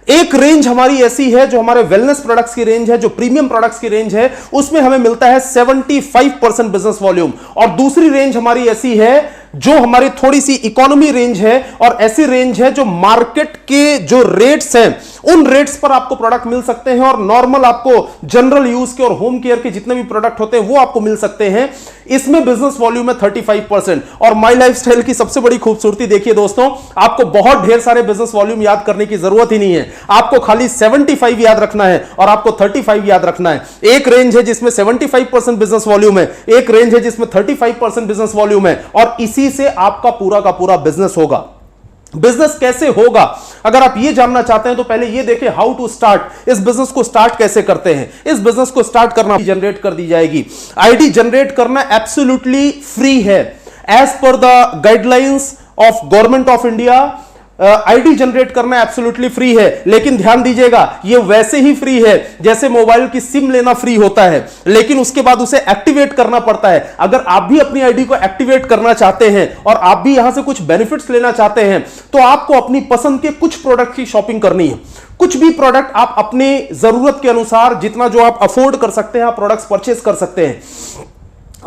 एक रेंज हमारी ऐसी है जो हमारे वेलनेस प्रोडक्ट्स की रेंज है, जो प्रीमियम प्रोडक्ट्स की रेंज है, उसमें हमें मिलता है 75% बिजनेस वॉल्यूम। और दूसरी रेंज हमारी ऐसी है जो हमारी थोड़ी सी इकोनॉमी रेंज है, और ऐसी रेंज है जो मार्केट के जो रेट्स हैं उन रेट्स पर आपको प्रोडक्ट मिल सकते हैं, और नॉर्मल आपको जनरल यूज के और होम केयर के जितने भी प्रोडक्ट होते हैं वो आपको मिल सकते हैं। इसमें बिजनेस वॉल्यूम है 35%। और माई लाइफस्टाइल की सबसे बड़ी खूबसूरती देखिए दोस्तों, आपको बहुत ढेर सारे बिजनेस वॉल्यूम याद करने की जरूरत ही नहीं है, आपको खाली 75 याद रखना है और आपको 35 याद रखना है। एक रेंज है जिसमें 75% बिजनेस वॉल्यूम है, एक रेंज है जिसमें 35% बिजनेस वॉल्यूम है, और इसी से आपका पूरा का पूरा बिजनेस होगा। बिजनेस कैसे होगा अगर आप ये जानना चाहते हैं तो पहले ये देखें हाउ टू स्टार्ट। इस बिजनेस को स्टार्ट कैसे करते हैं। इस बिजनेस को स्टार्ट करना जनरेट कर दी जाएगी। आईडी जनरेट करना एब्सोल्युटली फ्री है as per the guidelines of government of India. ID generate करना एब्सोल्युटली फ्री है, लेकिन ध्यान दीजिएगा ये वैसे ही फ्री है जैसे मोबाइल की सिम लेना फ्री होता है, लेकिन उसके बाद उसे एक्टिवेट करना पड़ता है। अगर आप भी अपनी आईडी को एक्टिवेट करना चाहते हैं और आप भी यहां से कुछ बेनिफिट्स लेना चाहते हैं तो आपको अपनी पसंद के कुछ प्रोडक्ट की शॉपिंग करनी है। कुछ भी प्रोडक्ट आप अपनी जरूरत के अनुसार जितना जो आप अफोर्ड कर सकते हैं आप प्रोडक्ट्स परचेस कर सकते हैं।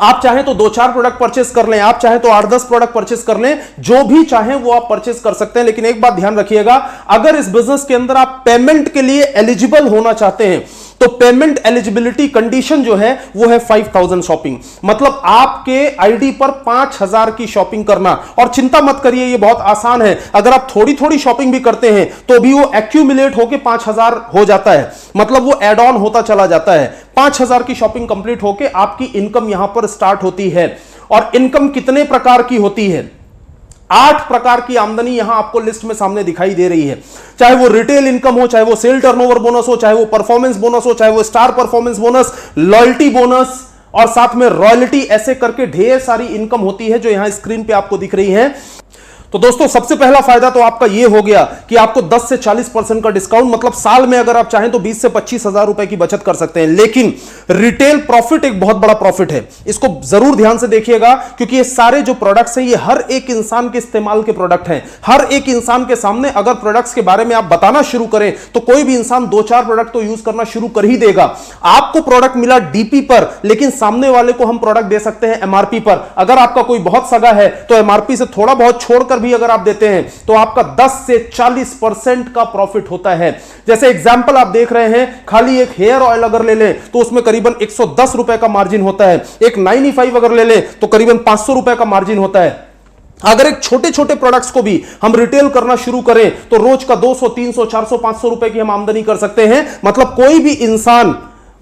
आप चाहें तो 2-4 प्रोडक्ट परचेस कर लें, आप चाहें तो 8-10 प्रोडक्ट परचेस कर लें, जो भी चाहें वो आप परचेस कर सकते हैं। लेकिन एक बात ध्यान रखिएगा, अगर इस बिजनेस के अंदर आप पेमेंट के लिए एलिजिबल होना चाहते हैं तो पेमेंट एलिजिबिलिटी कंडीशन जो है वो है 5000 शॉपिंग, मतलब आपके आईडी पर 5000 की शॉपिंग करना। और चिंता मत करिए, ये बहुत आसान है। अगर आप थोड़ी थोड़ी शॉपिंग भी करते हैं तो भी वो एक्यूमुलेट होकर 5000 हो जाता है, मतलब वो एड ऑन होता चला जाता है। 5000 की शॉपिंग कंप्लीट होकर आपकी इनकम यहां पर स्टार्ट होती है। और इनकम कितने प्रकार की होती है? 8 प्रकार की आमदनी यहां आपको लिस्ट में सामने दिखाई दे रही है। चाहे वो रिटेल इनकम हो, चाहे वो सेल टर्नओवर बोनस हो, चाहे वो परफॉर्मेंस बोनस हो, चाहे वो star performance bonus, loyalty bonus और साथ में रॉयल्टी, ऐसे करके ढेर सारी इनकम होती है जो यहां स्क्रीन पे आपको दिख रही है। तो दोस्तों सबसे पहला फायदा तो आपका यह हो गया कि आपको 10 से 40% का डिस्काउंट, मतलब साल में अगर आप चाहें तो 20 से 25 हजार रुपए की बचत कर सकते हैं। लेकिन रिटेल प्रॉफिट एक बहुत बड़ा प्रॉफिट है, इसको जरूर ध्यान से देखिएगा, क्योंकि ये सारे जो प्रोडक्ट्स हैं ये हर एक इंसान के इस्तेमाल के प्रोडक्ट हैं। हर एक इंसान के सामने अगर प्रोडक्ट्स के बारे में आप बताना शुरू करें तो कोई भी इंसान 2-4 प्रोडक्ट तो यूज करना शुरू कर ही देगा। आपको प्रोडक्ट मिला डीपी पर, लेकिन सामने वाले को हम प्रोडक्ट दे सकते हैं एमआरपी पर। अगर आपका कोई बहुत सगा है तो एमआरपी से थोड़ा बहुत छोड़कर भी अगर आप देते हैं तो आपका 10 से 40% का प्रॉफिट होता है। जैसे एग्जांपल आप देख रहे हैं, खाली एक हेयर ऑयल अगर ले लें तो उसमें करीबन 110 रुपए का मार्जिन होता है। एक 95 अगर ले लें तो करीबन 500 रुपए का मार्जिन होता है। अगर एक छोटे छोटे प्रोडक्ट्स को भी हम रिटेल करना शुरू करें तो रोज का 200, 300, 400, 500 रुपए की हम आमदनी कर सकते हैं। मतलब कोई भी इंसान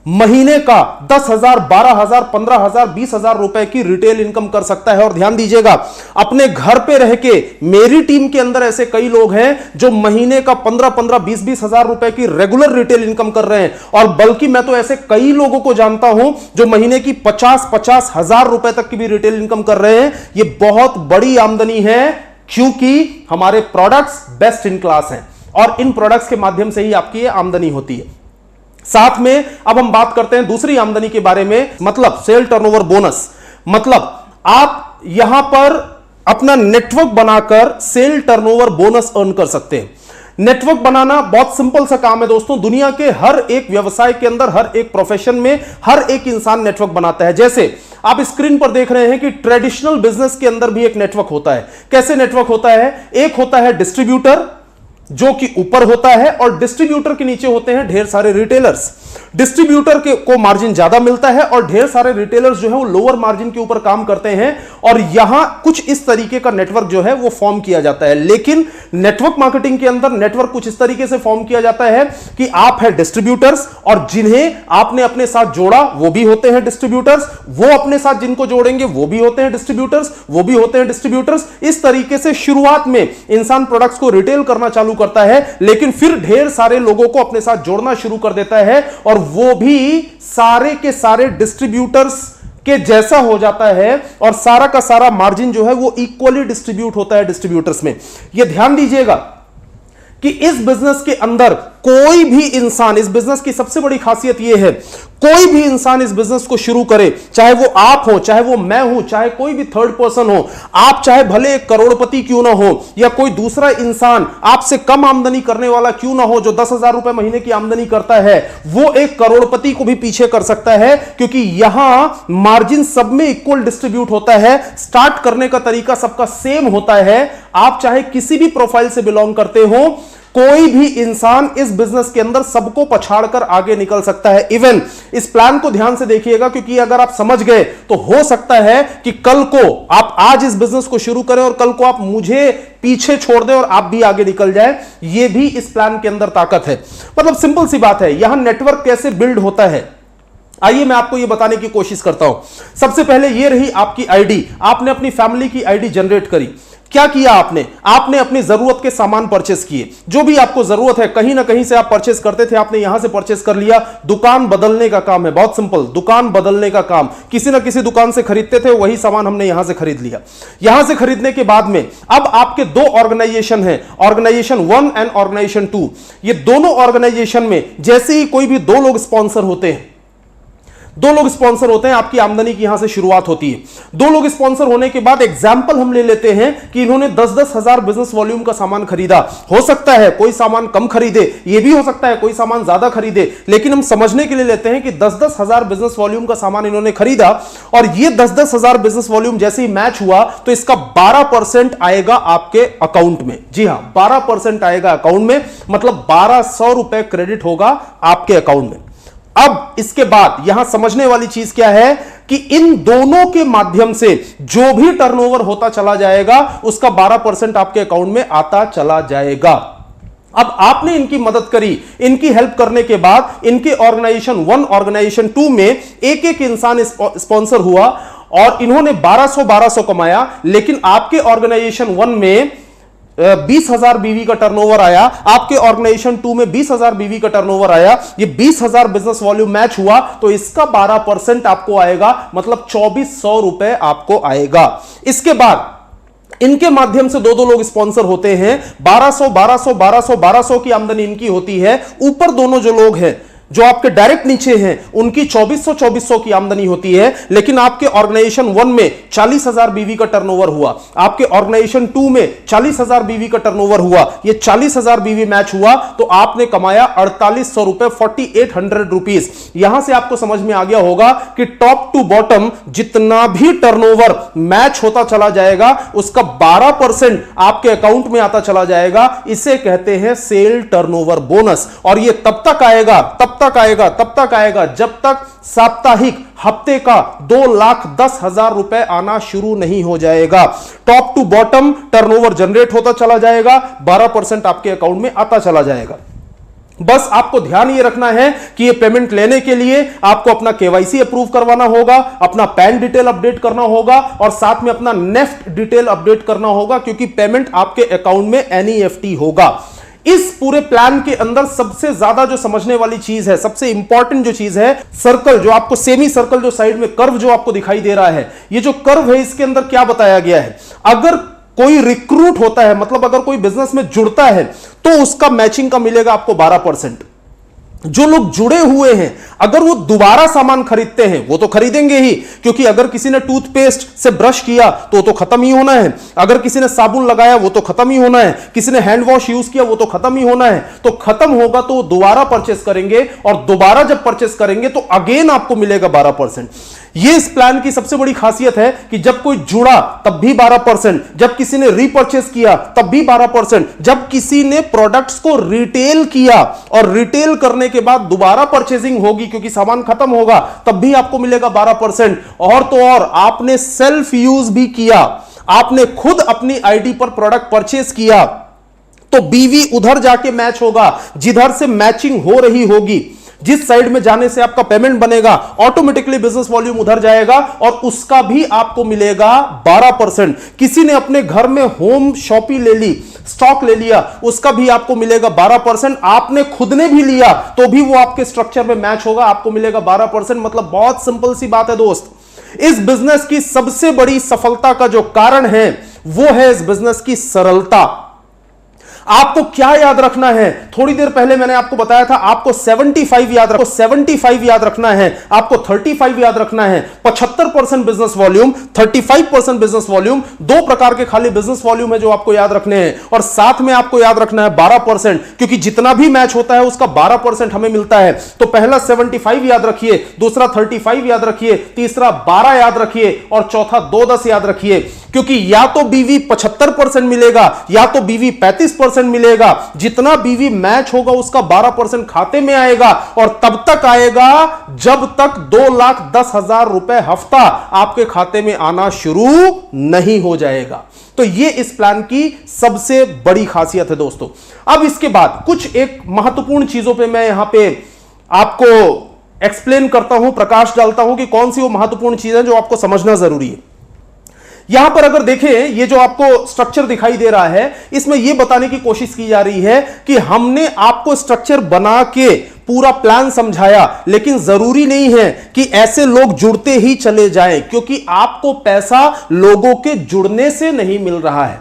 महीने का 10,000, 12,000, 15,000, 20,000 रुपए की रिटेल इनकम कर सकता है। और ध्यान दीजिएगा, अपने घर पे रह के मेरी टीम के अंदर ऐसे कई लोग हैं जो महीने का 15-15, 20-20 हजार रुपए की रेगुलर रिटेल इनकम कर रहे हैं। और बल्कि मैं तो ऐसे कई लोगों को जानता हूं जो महीने की 50-50 हजार रुपए तक की भी रिटेल इनकम कर रहे हैं। यह बहुत बड़ी आमदनी है, क्योंकि हमारे प्रोडक्ट्स बेस्ट इन क्लास हैं और इन प्रोडक्ट्स के माध्यम से ही आपकी यह आमदनी होती है। साथ में अब हम बात करते हैं दूसरी आमदनी के बारे में, मतलब सेल टर्नओवर बोनस। मतलब आप यहां पर अपना नेटवर्क बनाकर सेल टर्नओवर बोनस अर्न कर सकते हैं। नेटवर्क बनाना बहुत सिंपल सा काम है दोस्तों। दुनिया के हर एक व्यवसाय के अंदर, हर एक प्रोफेशन में हर एक इंसान नेटवर्क बनाता है। जैसे आप स्क्रीन पर देख रहे हैं कि ट्रेडिशनल बिजनेस के अंदर भी एक नेटवर्क होता है। कैसे नेटवर्क होता है? एक होता है डिस्ट्रीब्यूटर जो कि ऊपर होता है, और डिस्ट्रीब्यूटर के नीचे होते हैं ढेर सारे रिटेलर्स। डिस्ट्रीब्यूटर को मार्जिन ज्यादा मिलता है और ढेर सारे रिटेलर्स जो है वो लोअर मार्जिन के ऊपर काम करते हैं, और यहां कुछ इस तरीके का नेटवर्क जो है वो फॉर्म किया जाता है। लेकिन नेटवर्क मार्केटिंग के अंदर नेटवर्क कुछ इस तरीके से फॉर्म किया जाता है कि आप है डिस्ट्रीब्यूटर्स, और जिन्हें आपने अपने साथ जोड़ा वो भी होते हैं डिस्ट्रीब्यूटर्स, वो अपने साथ जिनको जोड़ेंगे वो भी होते हैं डिस्ट्रीब्यूटर्स, वो भी होते हैं डिस्ट्रीब्यूटर्स। इस तरीके से शुरुआत में इंसान प्रोडक्ट्स को रिटेल करना चालू करता है, लेकिन फिर ढेर सारे लोगों को अपने साथ जोड़ना शुरू कर देता है, और वो भी सारे के सारे डिस्ट्रीब्यूटर्स के जैसा हो जाता है, और सारा का सारा मार्जिन जो है वो इक्वली डिस्ट्रीब्यूट होता है डिस्ट्रीब्यूटर्स में। ये ध्यान दीजिएगा कि इस बिजनेस के अंदर कोई भी इंसान, इस बिजनेस की सबसे बड़ी खासियत यह है, कोई भी इंसान इस बिजनेस को शुरू करे, चाहे वो आप हो, चाहे वो मैं हूं, चाहे कोई भी थर्ड पर्सन हो, आप चाहे भले एक करोड़पति क्यों ना हो या कोई दूसरा इंसान आपसे कम आमदनी करने वाला क्यों ना हो, जो 10,000 रुपए महीने की आमदनी करता है, वो एक करोड़पति को भी पीछे कर सकता है, क्योंकि यहां मार्जिन सब में इक्वल डिस्ट्रीब्यूट होता है, स्टार्ट करने का तरीका सबका सेम होता है। आप चाहे किसी भी प्रोफाइल से बिलोंग करते हो, कोई भी इंसान इस बिजनेस के अंदर सबको पछाड़कर आगे निकल सकता है। इवन इस प्लान को ध्यान से देखिएगा, क्योंकि अगर आप समझ गए तो हो सकता है कि कल को आप आज इस बिजनेस को शुरू करें और कल को आप मुझे पीछे छोड़ दें और आप भी आगे निकल जाए। यह भी इस प्लान के अंदर ताकत है। मतलब सिंपल सी बात है, यहां नेटवर्क कैसे बिल्ड होता है, आइए मैं आपको यह बताने की कोशिश करता हूं। सबसे पहले यह रही आपकी आईडी, आपने अपनी फैमिली की आईडी जनरेट करी। क्या किया आपने? आपने अपनी जरूरत के सामान परचेस किए, जो भी आपको जरूरत है, कहीं ना कहीं से आप परचेस करते थे, आपने यहां से परचेस कर लिया। दुकान बदलने का काम है, बहुत सिंपल, दुकान बदलने का काम, किसी ना किसी दुकान से खरीदते थे, वही सामान हमने यहां से खरीद लिया। यहां से खरीदने के बाद में अब आपके दो ऑर्गेनाइजेशन है, ऑर्गेनाइजेशन 1 एंड ऑर्गेनाइजेशन 2। ये दोनों ऑर्गेनाइजेशन में जैसे ही कोई भी दो लोग स्पॉन्सर होते हैं, दो लोग स्पॉन्सर होते हैं, आपकी आमदनी की यहां से शुरुआत होती है। दो लोग स्पॉन्सर होने के बाद एग्जाम्पल हम ले लेते हैं कि इन्होंने 10-10 हजार बिजनेस वॉल्यूम का सामान खरीदा। हो सकता है कोई सामान कम खरीदे, यह भी हो सकता है कोई सामान ज्यादा खरीदे, लेकिन हम समझने के लिए लेते हैं कि 10-10 हजार बिजनेस वॉल्यूम का सामान इन्होंने खरीदा और ये 10-10 हजार बिजनेस वॉल्यूम जैसे ही मैच हुआ तो इसका 12% आएगा आपके अकाउंट में। जी हां, 12% आएगा अकाउंट में, मतलब 1200 रुपए क्रेडिट होगा आपके अकाउंट में। अब इसके बाद यहां समझने वाली चीज क्या है कि इन दोनों के माध्यम से जो भी टर्नओवर होता चला जाएगा उसका 12% आपके अकाउंट में आता चला जाएगा। अब आपने इनकी मदद करी, इनकी हेल्प करने के बाद इनके ऑर्गेनाइजेशन 1 ऑर्गेनाइजेशन 2 में एक एक इंसान स्पॉन्सर हुआ और इन्होंने 1200 कमाया, लेकिन आपके ऑर्गेनाइजेशन 1 में 20,000 बीवी का टर्नओवर आया, आपके ऑर्गेनाइजेशन 2 में 20,000 बीवी का टर्नओवर आया। ये 20,000 बिजनेस वॉल्यूम मैच हुआ तो इसका 12% आपको आएगा, मतलब 2,400 रुपए आपको आएगा। इसके बाद इनके माध्यम से दो लोग स्पॉन्सर होते हैं, 1200 की आमदनी इनकी होती है। ऊपर दोनों जो लोग हैं जो आपके डायरेक्ट नीचे हैं उनकी 2,400 की आमदनी होती है, लेकिन आपके ऑर्गेनाइजेशन 1 में 40,000 बीवी का टर्नओवर हुआ, आपके ऑर्गेनाइजेशन 2 में 40,000 बीवी का टर्नओवर हुआ। ये 40,000 बीवी मैच हुआ तो आपने कमाया 4,800 रुपए, 4,800 रुपीज। यहां से आपको समझ में आ गया होगा कि टॉप टू बॉटम जितना भी टर्नओवर मैच होता चला जाएगा उसका 12% आपके अकाउंट में आता चला जाएगा। इसे कहते हैं सेल टर्नओवर बोनस। और यह तब तक आएगा जब तक साप्ताहिक, हफ्ते का 2,10,000 रुपए आना शुरू नहीं हो जाएगा। Top to bottom turnover generate होता चला जाएगा, 12% आपके अकाउंट में आता चला जाएगा। बस आपको ध्यान ये रखना है कि ये पेमेंट लेने के लिए आपको अपना केवाईसी अप्रूव करवाना होगा, अपना पैन डिटेल अपडेट करना होगा और साथ में अपना नेफ्ट डिटेल अपडेट करना होगा, क्योंकि पेमेंट आपके अकाउंट में एनईएफटी होगा। इस पूरे प्लान के अंदर सबसे ज्यादा जो समझने वाली चीज है, सबसे इंपॉर्टेंट जो चीज है, सर्कल, जो आपको सेमी सर्कल जो साइड में कर्व जो आपको दिखाई दे रहा है, ये जो कर्व है इसके अंदर क्या बताया गया है। अगर कोई रिक्रूट होता है, मतलब अगर कोई बिजनेस में जुड़ता है तो उसका मैचिंग का मिलेगा आपको 12%। जो लोग जुड़े हुए हैं अगर वो दोबारा सामान खरीदते हैं वो तो खरीदेंगे ही, क्योंकि अगर किसी ने टूथपेस्ट से ब्रश किया तो खत्म ही होना है, अगर किसी ने साबुन लगाया वो तो खत्म ही होना है, किसी ने हैंड वॉश यूज किया वो तो खत्म ही होना है। तो खत्म होगा तो वो दोबारा परचेस करेंगे और दोबारा जब परचेस करेंगे तो अगेन आपको मिलेगा 12%। ये इस प्लान की सबसे बड़ी खासियत है कि जब कोई जुड़ा तब भी 12%, जब किसी ने रीपरचेस किया तब भी 12%, जब किसी ने प्रोडक्ट्स को रिटेल किया और रिटेल करने के बाद दोबारा परचेजिंग होगी क्योंकि सामान खत्म होगा तब भी आपको मिलेगा 12%। और तो और आपने सेल्फ यूज भी किया, आपने खुद अपनी आईडी पर प्रोडक्ट परचेज किया तो बीवी उधर जाके मैच होगा जिधर से मैचिंग हो रही होगी, जिस साइड में जाने से आपका पेमेंट बनेगा ऑटोमेटिकली बिजनेस वॉल्यूम उधर जाएगा और उसका भी आपको मिलेगा 12%। किसी ने अपने घर में होम शॉपी ले ली, स्टॉक ले लिया, उसका भी आपको मिलेगा 12%। आपने खुद ने भी लिया तो भी वो आपके स्ट्रक्चर में मैच होगा, आपको मिलेगा 12%। मतलब बहुत सिंपल सी बात है दोस्त, इस बिजनेस की सबसे बड़ी सफलता का जो कारण है वो है इस बिजनेस की सरलता। आपको क्या याद रखना है? थोड़ी देर पहले मैंने आपको बताया था आपको 75 याद रखो, 75 याद रखना है, आपको 35 याद रखना है। 75% बिजनेस वॉल्यूम, 35% बिजनेस वॉल्यूम, दो प्रकार के खाली बिजनेस वॉल्यूम है जो आपको याद रखने हैं। और साथ में आपको याद रखना है 12%, क्योंकि जितना भी मैच होता है उसका 12% हमें मिलता है। तो पहला 75 याद रखिए, दूसरा 35 याद रखिए, तीसरा 12 याद रखिए और चौथा 2-10 याद रखिए। क्योंकि या तो बीवी 75% मिलेगा या तो बीवी 35% मिलेगा। जितना बीवी मैच होगा उसका 12% खाते में आएगा और तब तक आएगा जब तक 2,10,000 रुपए हफ्ता आपके खाते में आना शुरू नहीं हो जाएगा। तो यह इस प्लान की सबसे बड़ी खासियत है दोस्तों। अब इसके बाद कुछ एक महत्वपूर्ण चीजों पे मैं यहां पे आपको एक्सप्लेन करता हूं, प्रकाश डालता हूं कि कौन सी वो महत्वपूर्ण चीजें जो आपको समझना जरूरी है। यहां पर अगर देखें, ये जो आपको स्ट्रक्चर दिखाई दे रहा है, इसमें यह बताने की कोशिश की जा रही है कि हमने आपको स्ट्रक्चर बना के पूरा प्लान समझाया, लेकिन जरूरी नहीं है कि ऐसे लोग जुड़ते ही चले जाएं, क्योंकि आपको पैसा लोगों के जुड़ने से नहीं मिल रहा है,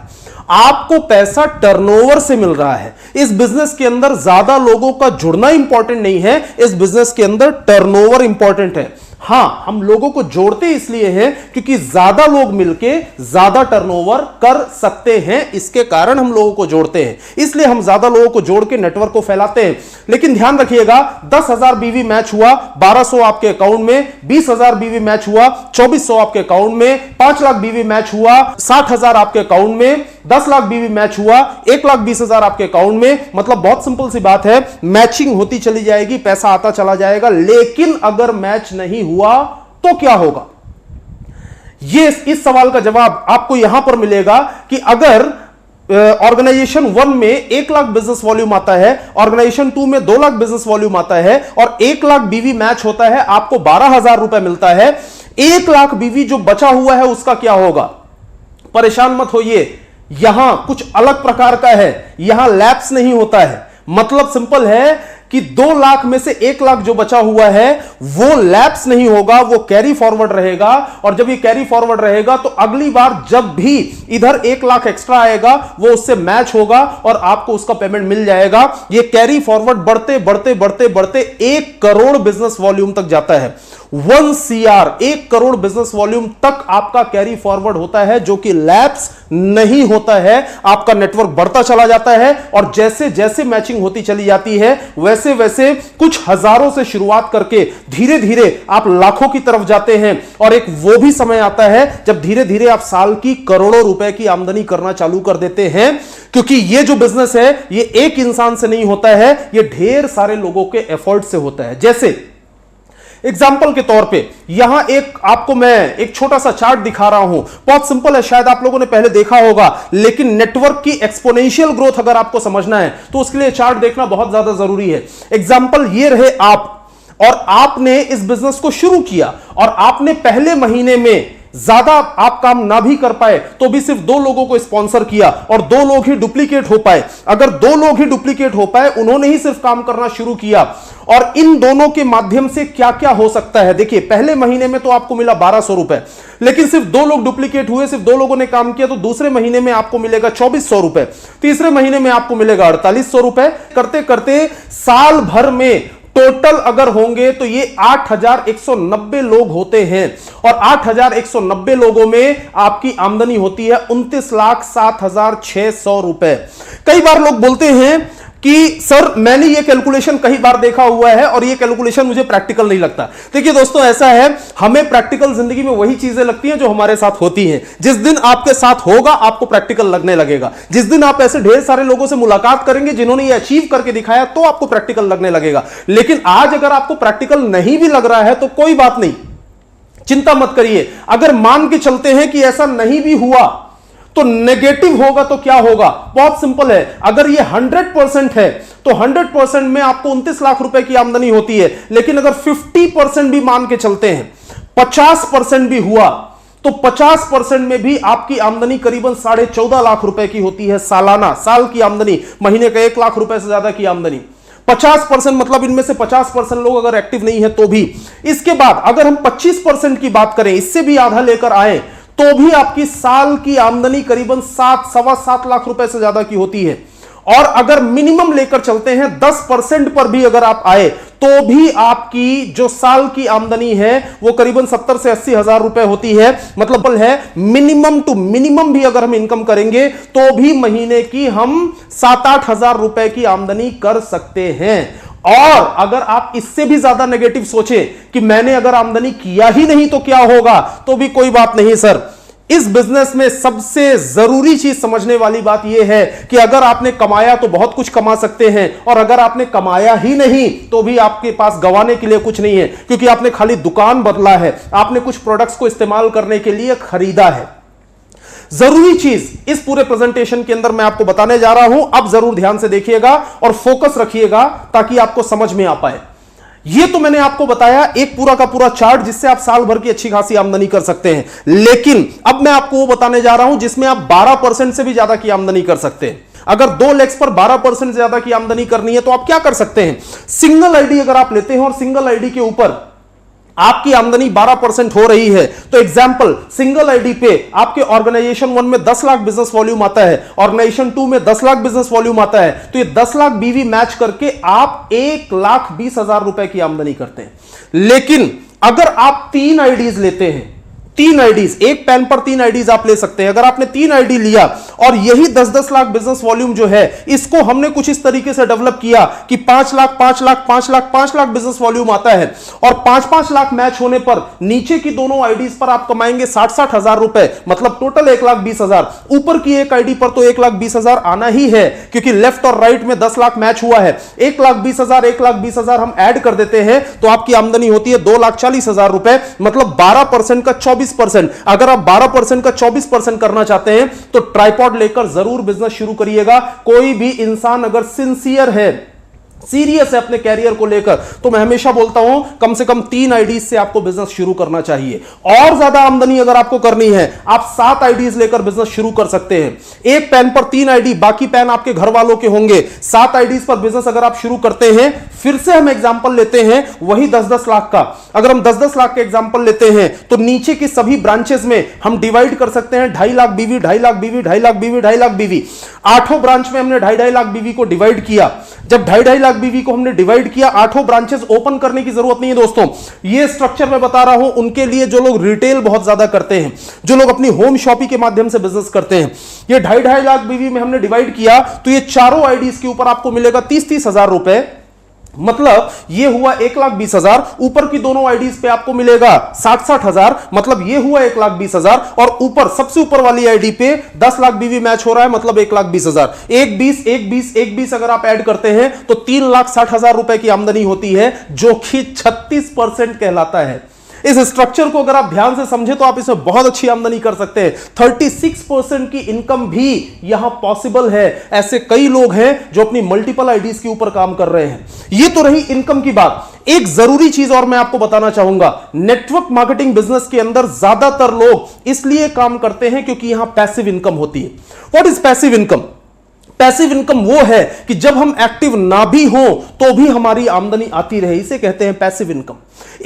आपको पैसा टर्नओवर से मिल रहा है। इस बिजनेस के अंदर ज्यादा लोगों का जुड़ना इंपॉर्टेंट नहीं है, इस बिजनेस के अंदर टर्नओवर इंपॉर्टेंट है। हां, हम लोगों को जोड़ते इसलिए हैं क्योंकि ज्यादा लोग मिलके ज्यादा टर्नओवर कर सकते हैं, इसके कारण हम लोगों को जोड़ते हैं, इसलिए हम ज्यादा लोगों को जोड़ के नेटवर्क को फैलाते हैं। लेकिन ध्यान रखिएगा, 10,000 बीवी मैच हुआ, 1,200 आपके अकाउंट में, 20,000 बीवी मैच हुआ, 2,400 आपके अकाउंट में, 5 लाख बीवी मैच हुआ, 60,000 आपके अकाउंट में, 10 लाख बीवी मैच हुआ, 1,20,000 आपके अकाउंट में। मतलब बहुत सिंपल सी बात है, मैचिंग होती चली जाएगी, पैसा आता चला जाएगा। लेकिन अगर मैच नहीं हुआ तो क्या होगा? ये इस सवाल का जवाब आपको यहां पर मिलेगा कि अगर ऑर्गेनाइजेशन 1 में 1 लाख बिजनेस वॉल्यूम आता है, ऑर्गेनाइजेशन 2 में 2 लाख बिजनेस वॉल्यूम आता है और 1 लाख बीवी मैच होता है, आपको 12,000 रुपए मिलता है। 1 लाख बीवी जो बचा हुआ है उसका क्या होगा? परेशान मत होइए, यहां कुछ अलग प्रकार का है, यहां लैप्स नहीं होता है। मतलब सिंपल है कि 2 लाख में से 1 लाख जो बचा हुआ है वो लैप्स नहीं होगा, वो कैरी फॉरवर्ड रहेगा। और जब ये कैरी फॉरवर्ड रहेगा तो अगली बार जब भी इधर 1 लाख एक्स्ट्रा आएगा वो उससे मैच होगा और आपको उसका पेमेंट मिल जाएगा। ये कैरी फॉरवर्ड बढ़ते बढ़ते बढ़ते बढ़ते 1 करोड़ बिजनेस वॉल्यूम तक जाता है। 1 CR, 1 करोड़ बिजनेस वॉल्यूम तक आपका कैरी फॉरवर्ड होता है, जो कि लैप्स नहीं होता है। आपका नेटवर्क बढ़ता चला जाता है और जैसे जैसे मैचिंग होती चली जाती है वैसे वैसे कुछ हजारों से शुरुआत करके धीरे धीरे आप लाखों की तरफ जाते हैं। और एक वो भी समय आता है जब धीरे धीरे आप साल की करोड़ों रुपए की आमदनी करना चालू कर देते हैं, क्योंकि ये जो बिजनेस है ये एक इंसान से नहीं होता है, ये ढेर सारे लोगों के एफर्ट से होता है। जैसे एग्जाम्पल के तौर पे यहां आपको मैं एक छोटा सा चार्ट दिखा रहा हूं, बहुत सिंपल है, शायद आप लोगों ने पहले देखा होगा, लेकिन नेटवर्क की एक्सपोनेंशियल ग्रोथ अगर आपको समझना है तो उसके लिए चार्ट देखना बहुत ज्यादा जरूरी है। एग्जाम्पल ये रहे आप, और आपने इस बिजनेस को शुरू किया और आपने पहले महीने में ज्यादा आप काम ना भी कर पाए तो भी सिर्फ 2 लोगों को स्पॉन्सर किया और 2 लोग ही डुप्लीकेट हो पाए। अगर 2 लोग ही डुप्लीकेट हो पाए, उन्होंने ही सिर्फ काम करना शुरू किया, और इन दोनों के माध्यम से क्या क्या हो सकता है। देखिए, पहले महीने में तो आपको मिला 1,200 रुपए, लेकिन सिर्फ 2 लोग डुप्लीकेट हुए, सिर्फ 2 लोगों ने काम किया, तो दूसरे महीने में आपको मिलेगा 2,400 रुपए, तीसरे महीने में आपको मिलेगा 4,800 रुपए। करते करते साल भर में टोटल अगर होंगे तो ये 8,190 लोग होते हैं, और 8,190 लोगों में आपकी आमदनी होती है 29,07,600 रुपए। कई बार लोग बोलते हैं कि सर मैंने ये कैलकुलेशन कई बार देखा हुआ है और ये कैलकुलेशन मुझे प्रैक्टिकल नहीं लगता। देखिए दोस्तों, ऐसा है, हमें प्रैक्टिकल जिंदगी में वही चीजें लगती हैं जो हमारे साथ होती हैं। जिस दिन आपके साथ होगा आपको प्रैक्टिकल लगने लगेगा। जिस दिन आप ऐसे ढेर सारे लोगों से मुलाकात करेंगे जिन्होंने ये अचीव करके दिखाया तो आपको प्रैक्टिकल लगने लगेगा। लेकिन आज अगर आपको प्रैक्टिकल नहीं भी लग रहा है तो कोई बात नहीं, चिंता मत करिए। अगर मान के चलते हैं कि ऐसा नहीं भी हुआ तो नेगेटिव होगा तो क्या होगा? बहुत सिंपल है, अगर ये 100% है तो 100% में आपको 29 लाख रुपए की आमदनी होती है। लेकिन अगर 50% भी मान के चलते हैं, 50% भी हुआ तो 50% में भी आपकी आमदनी करीबन 14.5 लाख रुपए की होती है सालाना, साल की आमदनी, महीने का 1 लाख रुपए से ज्यादा की आमदनी। 50% मतलब इनमें से 50% लोग अगर एक्टिव नहीं है तो भी। इसके बाद अगर हम 25% की बात करें, इससे भी आधा लेकर आए, तो भी आपकी साल की आमदनी करीबन 7, 7.25 लाख रुपए से ज्यादा की होती है। और अगर मिनिमम लेकर चलते हैं 10% पर भी अगर आप आए तो भी आपकी जो साल की आमदनी है वो करीबन 70 से 80 हजार रुपए होती है। मतलब है मिनिमम टू मिनिमम भी अगर हम इनकम करेंगे तो भी महीने की हम 7-8 हजार रुपए की आमदनी कर सकते हैं। और अगर आप इससे भी ज्यादा नेगेटिव सोचे कि मैंने अगर आमदनी किया ही नहीं तो क्या होगा, तो भी कोई बात नहीं सर। इस बिजनेस में सबसे जरूरी चीज समझने वाली बात यह है कि अगर आपने कमाया तो बहुत कुछ कमा सकते हैं, और अगर आपने कमाया ही नहीं तो भी आपके पास गंवाने के लिए कुछ नहीं है, क्योंकि आपने खाली दुकान बदला है, आपने कुछ प्रोडक्ट्स को इस्तेमाल करने के लिए खरीदा है। जरूरी चीज इस पूरे प्रेजेंटेशन के अंदर मैं आपको बताने जा रहा हूं, अब जरूर ध्यान से देखिएगा और फोकस रखिएगा ताकि आपको समझ में आ पाए। ये तो मैंने आपको बताया एक पूरा का पूरा चार्ट जिससे आप साल भर की अच्छी खासी आमदनी कर सकते हैं, लेकिन अब मैं आपको वो बताने जा रहा हूं जिसमें आप 12% से भी ज्यादा की आमदनी कर सकते हैं। अगर 2 लेग्स पर 12% से ज्यादा की आमदनी करनी है तो आप क्या कर सकते हैं, सिंगल आईडी अगर आप लेते हैं और सिंगल आईडी के ऊपर आपकी आमदनी 12% हो रही है, तो एग्जांपल सिंगल आईडी पे आपके ऑर्गेनाइजेशन 1 में 10 लाख बिजनेस वॉल्यूम आता है, ऑर्गेनाइजेशन 2 में 10 लाख बिजनेस वॉल्यूम आता है, तो ये 10 लाख बीवी मैच करके आप 1,20,000 रुपए की आमदनी करते हैं। लेकिन अगर आप 3 आईडीज लेते हैं, 3 आईडीज, एक पेन पर 3 आईडीज आप ले सकते हैं। अगर आपने 3 आईडी लिया और यही 10-10 लाख बिजनेस वॉल्यूम जो है इसको हमने कुछ इस तरीके से डेवलप किया कि 5 लाख 5 लाख 5 लाख 5 लाख बिजनेस वॉल्यूम आता है, और 5-5 लाख मैच होने पर नीचे की दोनों आईडीज पर आप कमाएंगे 60-60 हजार रुपए, मतलब टोटल 1,20,000। ऊपर की एक आईडी पर तो 1,20,000 आना ही है, क्योंकि लेफ्ट और राइट में 10 लाख मैच हुआ है। 1,20,000 1,20,000 हम ऐड कर देते हैं तो आपकी आमदनी होती है 2,40,000 रुपए, मतलब 12% का 24%। अगर आप 12% का 24% करना चाहते हैं तो ट्राइपॉड लेकर जरूर बिजनेस शुरू करिएगा। कोई भी इंसान अगर सिंसियर है, सीरियस है अपने कैरियर को लेकर, तो मैं हमेशा बोलता हूं कम से कम 3 आईडीज से आपको बिजनेस शुरू करना चाहिए। और ज्यादा आमदनी अगर आपको करनी है, आप 7 आईडीज लेकर बिजनेस शुरू कर सकते हैं। एक पेन पर 3 आईडी, बाकी पेन आपके घर वालों के होंगे। 7 आईडीज पर बिजनेस अगर आप शुरू करते हैं, फिर से हम एग्जांपल लेते हैं वही 10-10 लाख का। अगर हम 10-10 लाख के एग्जांपल लेते हैं तो नीचे की सभी ब्रांचेस में हम डिवाइड कर सकते हैं 2.5 लाख बीवी, 2.5 लाख बीवी, 2.5 लाख बीवी, 2.5 लाख बीवी। 8 ब्रांच में हमने 2.5 लाख बीवी को डिवाइड किया। जब 2.5 लाख बीवी को हमने डिवाइड किया, 8 ब्रांचेस ओपन करने की जरूरत नहीं है दोस्तों। ये स्ट्रक्चर मैं बता रहा हूं उनके लिए जो लोग रिटेल बहुत ज्यादा करते हैं, जो लोग अपनी होम शॉपिंग के माध्यम से बिजनेस करते हैं। ये 2.5 लाख बीवी में हमने डिवाइड किया तो ये चारों आईडीज के ऊपर आपको मिलेगा 30-30 हजार रुपए, मतलब ये हुआ 1,20,000। ऊपर की दोनों आईडीज पे आपको मिलेगा 60-60 हजार, मतलब ये हुआ 1,20,000। और ऊपर सबसे ऊपर वाली आईडी पे 10 लाख बीवी मैच हो रहा है, मतलब 1,20,000। 1,20,1,20,1,20 अगर आप ऐड करते हैं तो 3,60,000 रुपए की आमदनी होती है, जो कि 36% कहलाता है। इस स्ट्रक्चर को अगर आप ध्यान से समझे तो आप इसमें बहुत अच्छी आमदनी कर सकते हैं। 36% की इनकम भी यहां पॉसिबल है। ऐसे कई लोग हैं जो अपनी मल्टीपल आईडीज के ऊपर काम कर रहे हैं। ये तो रही इनकम की बात। एक जरूरी चीज और मैं आपको बताना चाहूंगा, नेटवर्क मार्केटिंग बिजनेस के अंदर ज्यादातर लोग इसलिए काम करते हैं क्योंकि यहां पैसिव इनकम होती है। What is passive income? Passive income वो है कि जब हम एक्टिव ना भी हो तो भी हमारी आमदनी आती रहे, इसे कहते हैं पैसिव इनकम।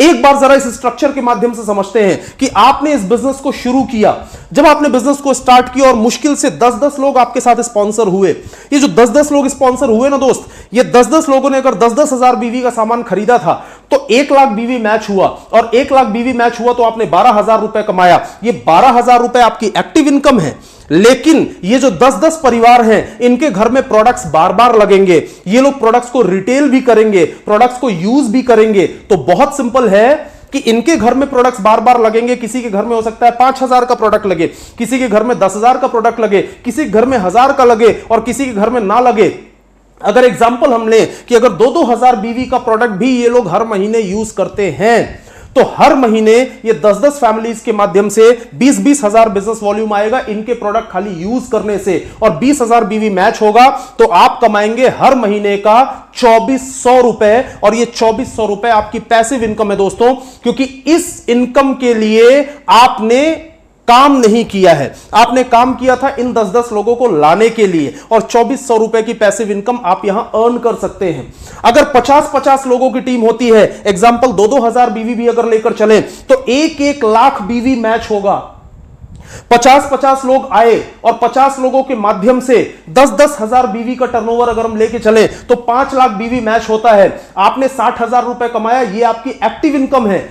एक बार जरा इस स्ट्रक्चर के माध्यम से समझते हैं कि आपने इस बिजनेस को शुरू किया। जब आपने बिजनेस को स्टार्ट किया और मुश्किल से 10-10 लोग आपके साथ स्पॉन्सर हुए, ये जो 10-10 लोग स्पॉन्सर हुए ना दोस्त, ये 10-10 लोगों ने अगर 10-10 हजार बीवी का सामान खरीदा था तो 1 लाख बीवी मैच हुआ, और 1 लाख बीवी मैच हुआ तो आपने 12,000 रुपए कमाया। ये 12,000 रुपए आपकी एक्टिव इनकम है। लेकिन ये जो 10-10 परिवार हैं, इनके घर में प्रोडक्ट्स बार बार लगेंगे, ये लोग प्रोडक्ट्स को रिटेल भी करेंगे, प्रोडक्ट्स को यूज भी करेंगे। तो बहुत सिंपल है कि इनके घर में प्रोडक्ट्स बार बार लगेंगे। किसी के घर में हो सकता है 5,000 का प्रोडक्ट लगे, किसी के घर में 10,000 का प्रोडक्ट लगे, किसी के घर में 1,000 का लगे और किसी के घर में ना लगे। अगर एग्जाम्पल हम लें कि अगर 2-2 हजार बीवी का प्रोडक्ट भी ये लोग हर महीने यूज करते हैं, तो हर महीने ये 10-10 फैमिलीज के माध्यम से 20-20 हजार बिजनेस वॉल्यूम आएगा इनके प्रोडक्ट खाली यूज करने से, और 20,000 बीवी मैच होगा तो आप कमाएंगे हर महीने का 2,400 रुपए। और ये 2,400 रुपए आपकी पैसिव इनकम है दोस्तों, क्योंकि इस इनकम के लिए आपने काम नहीं किया है, आपने काम किया था इन 10-10 लोगों को लाने के लिए, और 2,400 रुपए की पैसिव इनकम आप यहां अर्न कर सकते हैं। अगर 50-50 लोगों की टीम होती है, एग्जांपल 2-2 हजार बीवी भी अगर लेकर चलें, तो 1-1 लाख बीवी मैच होगा। 50-50 लोग आए और 50 लोगों के माध्यम से 10-10 हजार बीवी का टर्नओवर अगर हम लेके चले तो 5 लाख बीवी मैच होता है। आपने 60,000 रुपए कमाया, ये आपकी एक्टिव इनकम है।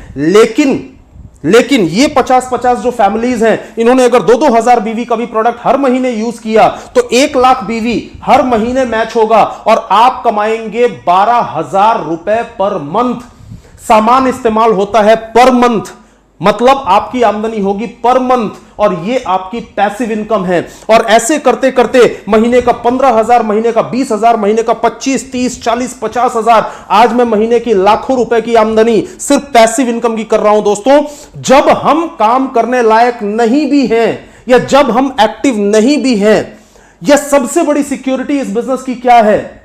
लेकिन ये 50-50 जो फैमिलीज हैं, इन्होंने अगर 2-2 हजार बीवी का भी प्रोडक्ट हर महीने यूज किया तो 1 लाख बीवी हर महीने मैच होगा और आप कमाएंगे 12,000 रुपए पर मंथ। सामान इस्तेमाल होता है पर मंथ, मतलब आपकी आमदनी होगी पर मंथ और ये आपकी पैसिव इनकम है। और ऐसे करते करते महीने का 15,000, महीने का 20,000, महीने का 25, 30, 40, 50,000, आज मैं महीने की लाखों रुपए की आमदनी सिर्फ पैसिव इनकम की कर रहा हूं। दोस्तों, जब हम काम करने लायक नहीं भी हैं या जब हम एक्टिव नहीं भी हैं, यह सबसे बड़ी सिक्योरिटी इस बिजनेस की क्या है?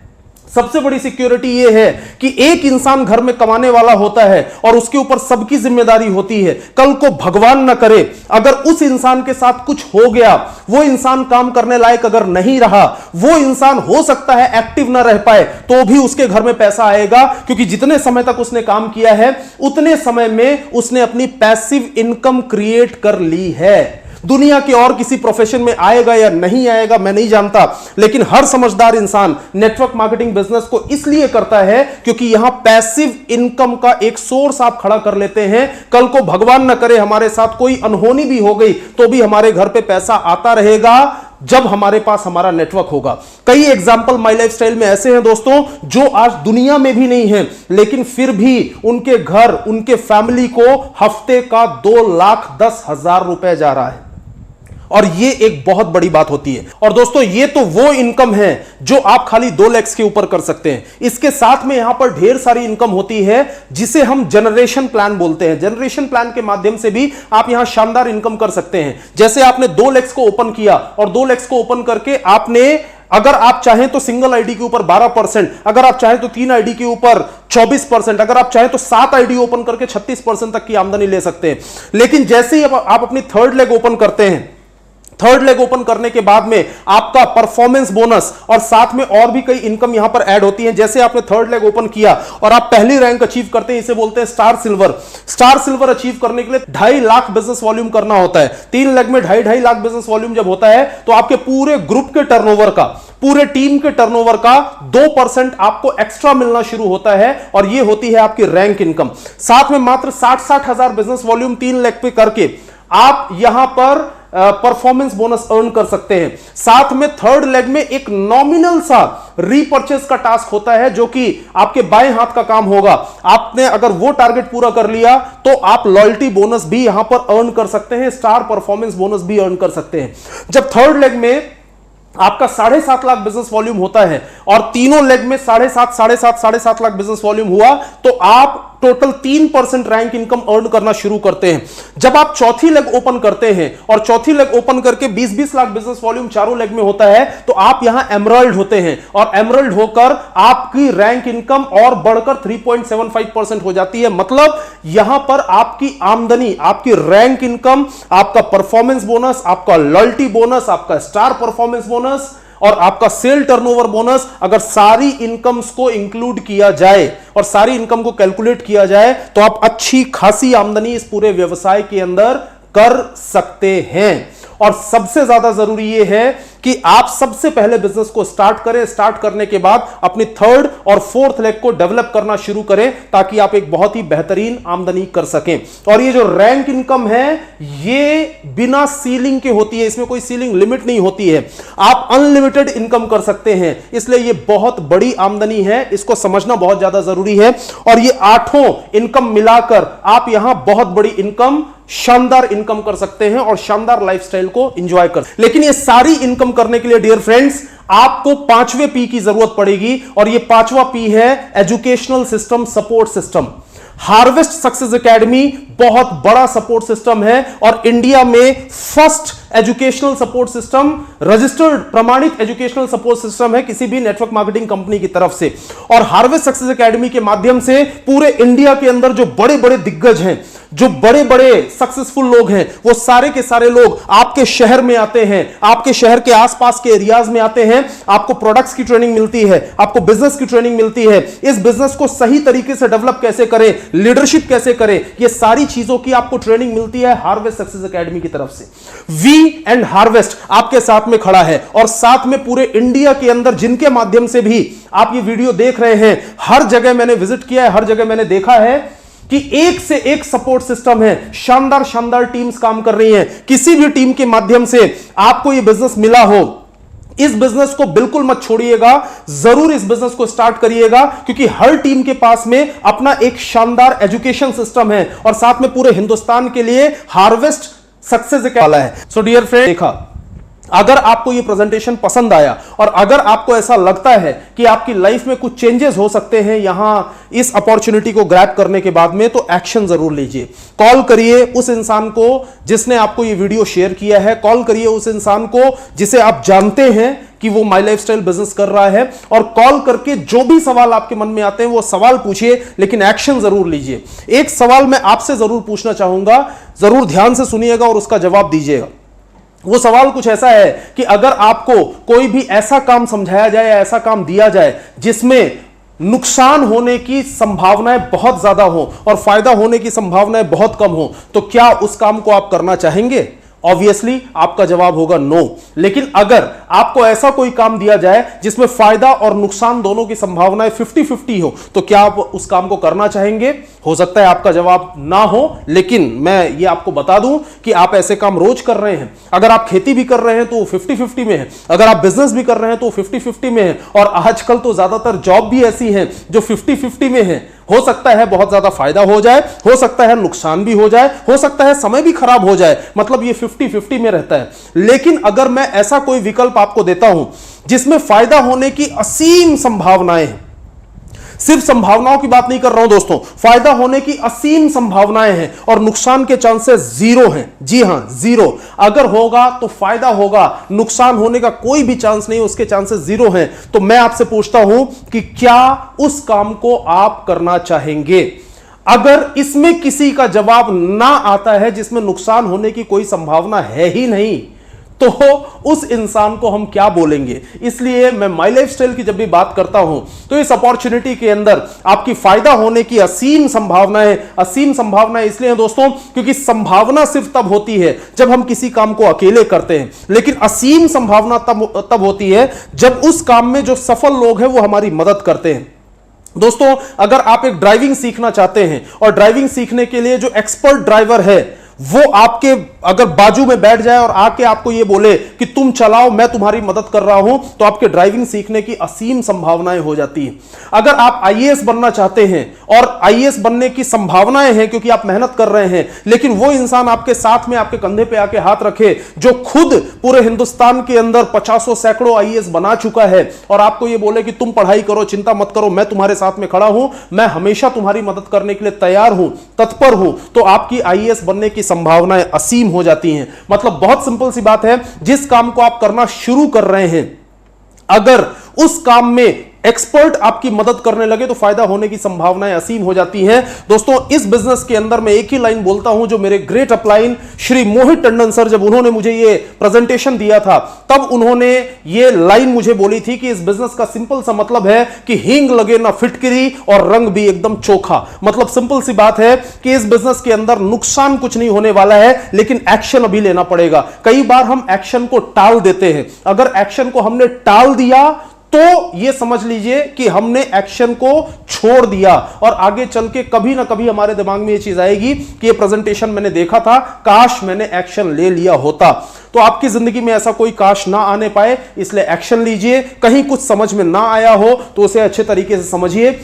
सबसे बड़ी सिक्योरिटी यह है कि एक इंसान घर में कमाने वाला होता है और उसके ऊपर सबकी जिम्मेदारी होती है। कल को भगवान न करे अगर उस इंसान के साथ कुछ हो गया, वो इंसान काम करने लायक अगर नहीं रहा, वो इंसान हो सकता है एक्टिव ना रह पाए, तो भी उसके घर में पैसा आएगा, क्योंकि जितने समय तक उसने काम किया है उतने समय में उसने अपनी पैसिव इनकम क्रिएट कर ली है। दुनिया के और किसी प्रोफेशन में आएगा या नहीं आएगा मैं नहीं जानता, लेकिन हर समझदार इंसान नेटवर्क मार्केटिंग बिजनेस को इसलिए करता है क्योंकि यहां पैसिव इनकम का एक सोर्स आप खड़ा कर लेते हैं। कल को भगवान न करे हमारे साथ कोई अनहोनी भी हो गई तो भी हमारे घर पे पैसा आता रहेगा जब हमारे पास हमारा नेटवर्क होगा। कई एग्जांपल माय लाइफस्टाइल में ऐसे हैं दोस्तों, जो आज दुनिया में भी नहीं हैं, लेकिन फिर भी उनके घर, उनके फैमिली को हफ्ते का 2,10,000 रुपए जा रहा है और ये एक बहुत बड़ी बात होती है। और दोस्तों, ये तो वो इनकम है जो आप खाली 2 लाख के ऊपर कर सकते हैं। इसके साथ में यहां पर ढेर सारी इनकम होती है जिसे हम जनरेशन प्लान बोलते हैं। जनरेशन प्लान के माध्यम से भी आप यहां शानदार इनकम कर सकते हैं। जैसे आपने 2 लाख को ओपन किया और 2 लाख को ओपन करके आपने, अगर आप चाहें तो सिंगल आईडी के ऊपर 12%, अगर आप चाहें तो 3 आईडी के ऊपर 24%, अगर आप चाहें तो 7 आईडी ओपन करके 36% तक की आमदनी ले सकते हैं। लेकिन जैसे ही आप अपनी थर्ड लेग ओपन करते हैं, थर्ड लेग ओपन करने के बाद में आपका परफॉर्मेंस बोनस और साथ में और भी कई इनकम यहां पर ऐड होती है। जैसे आपने थर्ड लेग ओपन किया और आप पहली रैंक अचीव करते हैं, इसे बोलते हैं star silver. Star silver achieve करने के लिए 2.5 लाख बिजनेस वॉल्यूम करना होता है। 3 लेग में 2.5 लाख बिजनेस वॉल्यूम जब होता है तो आपके पूरे ग्रुप के टर्नओवर का, पूरे टीम के टर्नओवर का 2% आपको एक्स्ट्रा मिलना शुरू होता है और यह होती है आपकी रैंक इनकम। साथ में मात्र 60-60 हजार बिजनेस वॉल्यूम 3 लेग पे करके आप यहां पर परफॉर्मेंस बोनस अर्न कर सकते हैं। साथ में थर्ड लेग में एक नॉमिनल सा रीपर्चेस का टास्क होता है जो कि आपके बाएं हाथ का काम होगा। आपने अगर वो टारगेट पूरा कर लिया तो आप लॉयल्टी बोनस भी यहां पर अर्न कर सकते हैं, स्टार परफॉर्मेंस बोनस भी अर्न कर सकते हैं। जब थर्ड लेग में आपका 7.5 लाख बिजनेस वॉल्यूम होता है और तीनों लेग में 7.5 लाख बिजनेस वॉल्यूम हुआ तो आप टोटल 3% रैंक इनकम अर्न करना शुरू करते हैं। जब आप चौथी लेग ओपन करते हैं और चौथी लेग ओपन करके 20-20 लाख बिजनेस वॉल्यूम चारों लेग में होता है तो आप यहां एमराल्ड होते हैं और एमराल्ड होकर आपकी रैंक इनकम और बढ़कर 3.75% हो जाती है। मतलब यहां पर आपकी आमदनी, आपकी रैंक इनकम, आपका परफॉर्मेंस बोनस, आपका लॉयल्टी बोनस, आपका स्टार परफॉर्मेंस बोनस और आपका सेल टर्नओवर बोनस, अगर सारी इनकम्स को इंक्लूड किया जाए और सारी इनकम को कैलकुलेट किया जाए तो आप अच्छी खासी आमदनी इस पूरे व्यवसाय के अंदर कर सकते हैं। और सबसे ज्यादा जरूरी यह है कि आप सबसे पहले बिजनेस को स्टार्ट करें। स्टार्ट करने के बाद अपनी थर्ड और फोर्थ लेग को डेवलप करना शुरू करें ताकि आप एक बहुत ही बेहतरीन आमदनी कर सकें। और ये जो रैंक इनकम है ये बिना सीलिंग के होती है, इसमें कोई सीलिंग लिमिट नहीं होती है। आप अनलिमिटेड इनकम कर सकते हैं, इसलिए ये बहुत बड़ी आमदनी है, इसको समझना बहुत ज्यादा जरूरी है। और ये 8 इनकम मिलाकर आप यहां बहुत बड़ी इनकम, शानदार इनकम कर सकते हैं और शानदार लाइफस्टाइल को एंजॉय कर। लेकिन ये सारी इनकम करने के लिए डियर फ्रेंड्स आपको 5वें पी की जरूरत पड़ेगी और ये 5वां पी है educational system, support system. Harvest success academy बहुत बड़ा सपोर्ट सिस्टम है और इंडिया में first educational support system, registered प्रमाणित एजुकेशनल सपोर्ट सिस्टम है किसी भी नेटवर्क मार्केटिंग कंपनी की तरफ से। और हार्वेस्ट सक्सेस एकेडमी के माध्यम से पूरे इंडिया के अंदर जो बड़े बड़े दिग्गज हैं, जो बड़े बड़े सक्सेसफुल लोग हैं वो सारे के सारे लोग आपके शहर में आते हैं, आपके शहर के आसपास के एरियाज में आते हैं, आपको प्रोडक्ट्स की ट्रेनिंग मिलती है, आपको बिजनेस की ट्रेनिंग मिलती है, इस बिजनेस को सही तरीके से डेवलप कैसे करें, लीडरशिप कैसे करें, ये सारी चीजों की आपको ट्रेनिंग मिलती है हार्वेस्ट सक्सेस एकेडमी की तरफ से। वी एंड हार्वेस्ट आपके साथ में खड़ा है और साथ में पूरे इंडिया के अंदर जिनके माध्यम से भी आप ये वीडियो देख रहे हैं, हर जगह मैंने विजिट किया है, हर जगह मैंने देखा है कि एक से एक सपोर्ट सिस्टम है, शानदार शानदार टीम्स काम कर रही हैं। किसी भी टीम के माध्यम से आपको यह बिजनेस मिला हो, इस बिजनेस को बिल्कुल मत छोड़िएगा, जरूर इस बिजनेस को स्टार्ट करिएगा, क्योंकि हर टीम के पास में अपना एक शानदार एजुकेशन सिस्टम है और साथ में पूरे हिंदुस्तान के लिए हार्वेस्ट सक्सेस वाला है। सो डियर फ्रेंड, देखा, अगर आपको यह प्रेजेंटेशन पसंद आया और अगर आपको ऐसा लगता है कि आपकी लाइफ में कुछ चेंजेस हो सकते हैं यहां इस अपॉर्चुनिटी को ग्रैब करने के बाद में, तो एक्शन जरूर लीजिए। कॉल करिए उस इंसान को जिसने आपको यह वीडियो शेयर किया है, कॉल करिए उस इंसान को जिसे आप जानते हैं कि वो माई लाइफस्टाइल बिजनेस कर रहा है, और कॉल करके जो भी सवाल आपके मन में आते हैं वो सवाल पूछिए, लेकिन एक्शन जरूर लीजिए। एक सवाल मैं आपसे जरूर पूछना चाहूंगा, जरूर ध्यान से सुनिएगा और उसका जवाब दीजिएगा। वो सवाल कुछ ऐसा है कि अगर आपको कोई भी ऐसा काम समझाया जाए या ऐसा काम दिया जाए जिसमें नुकसान होने की संभावनाएं बहुत ज्यादा हो और फायदा होने की संभावनाएं बहुत कम हो, तो क्या उस काम को आप करना चाहेंगे? ऑब्वियसली आपका जवाब होगा नो। लेकिन अगर आपको ऐसा कोई काम दिया जाए जिसमें फायदा और नुकसान दोनों की संभावनाएं 50-50 हो, तो क्या आप उस काम को करना चाहेंगे? हो सकता है आपका जवाब ना हो, लेकिन मैं ये आपको बता दूं कि आप ऐसे काम रोज कर रहे हैं। अगर आप खेती भी कर रहे हैं तो 50-50 में है, अगर आप बिजनेस भी कर रहे हैं तो 50-50 में है, और आजकल तो ज्यादातर जॉब भी ऐसी है जो 50-50 में है। हो सकता है बहुत ज्यादा फायदा हो जाए, हो सकता है नुकसान भी हो जाए, हो सकता है समय भी खराब हो जाए, मतलब ये 50-50 में रहता है। लेकिन अगर मैं ऐसा कोई विकल्प आपको देता हूं जिसमें फायदा होने की असीम संभावनाएं हैं, सिर्फ संभावनाओं की बात नहीं कर रहा हूं दोस्तों, फायदा होने की असीम संभावनाएं हैं और नुकसान के चांसेस जीरो हैं। जी हां, जीरो। अगर होगा तो फायदा होगा, नुकसान होने का कोई भी चांस नहीं, उसके चांसेस जीरो हैं। तो मैं आपसे पूछता हूं कि क्या उस काम को आप करना चाहेंगे? अगर इसमें किसी का जवाब ना आता है जिसमें नुकसान होने की कोई संभावना है ही नहीं, तो उस इंसान को हम क्या बोलेंगे? इसलिए मैं माई लाइफस्टाइल की जब भी बात करता हूं तो इस अपॉर्चुनिटी के अंदर आपकी फायदा होने की असीम संभावनाएं, असीम संभावनाएं इसलिए हैं दोस्तों क्योंकि संभावना सिर्फ तब होती है जब हम किसी काम को अकेले करते हैं, लेकिन असीम संभावना तब होती है जब उस काम में जो सफल लोग हैं वो हमारी मदद करते हैं। दोस्तों, अगर आप एक ड्राइविंग सीखना चाहते हैं और ड्राइविंग सीखने के लिए जो एक्सपर्ट ड्राइवर है वो आपके अगर बाजू में बैठ जाए और आके आपको ये बोले कि तुम चलाओ, मैं तुम्हारी मदद कर रहा हूं, तो आपके ड्राइविंग सीखने की असीम संभावनाएं हो जाती हैं। अगर आप आईएएस बनना चाहते हैं और आईएएस बनने की संभावनाएं हैं क्योंकि आप मेहनत कर रहे हैं, लेकिन वो इंसान आपके साथ में आपके कंधे पे आके हाथ रखे जो खुद पूरे हिंदुस्तान के अंदर 50 सैकड़ों आईएएस बना चुका है और आपको ये बोले कि तुम पढ़ाई करो, चिंता मत करो, मैं तुम्हारे साथ में खड़ा हूं, मैं हमेशा तुम्हारी मदद करने के लिए तैयार हूं, तत्पर हूं, तो आपकी आईएएस बनने की संभावनाएं असीम हो जाती हैं। मतलब बहुत सिंपल सी बात है, जिस काम को आप करना शुरू कर रहे हैं, अगर उस काम में एक्सपर्ट आपकी मदद करने लगे तो फायदा होने की संभावनाएं असीम हो जाती हैं। दोस्तों, इस बिजनेस के अंदर मैं एक ही लाइन बोलता हूं जो मेरे ग्रेट अपलाइन श्री मोहित टंडन सर, जब उन्होंने मुझे ये प्रेजेंटेशन दिया था तब उन्होंने ये लाइन मुझे बोली थी कि इस बिजनेस का सिंपल सा मतलब है कि हींग लगे ना फिटकरी और रंग भी एकदम चोखा। मतलब सिंपल सी बात है कि इस बिजनेस के अंदर नुकसान कुछ नहीं होने वाला है, लेकिन एक्शन अभी लेना पड़ेगा। कई बार हम एक्शन को टाल देते हैं, अगर एक्शन को हमने टाल दिया तो यह समझ लीजिए कि हमने एक्शन को छोड़ दिया और आगे चल के कभी ना कभी हमारे दिमाग में यह चीज आएगी कि यह प्रेजेंटेशन मैंने देखा था, काश मैंने एक्शन ले लिया होता। तो आपकी जिंदगी में ऐसा कोई काश ना आने पाए, इसलिए एक्शन लीजिए। कहीं कुछ समझ में ना आया हो तो उसे अच्छे तरीके से समझिए।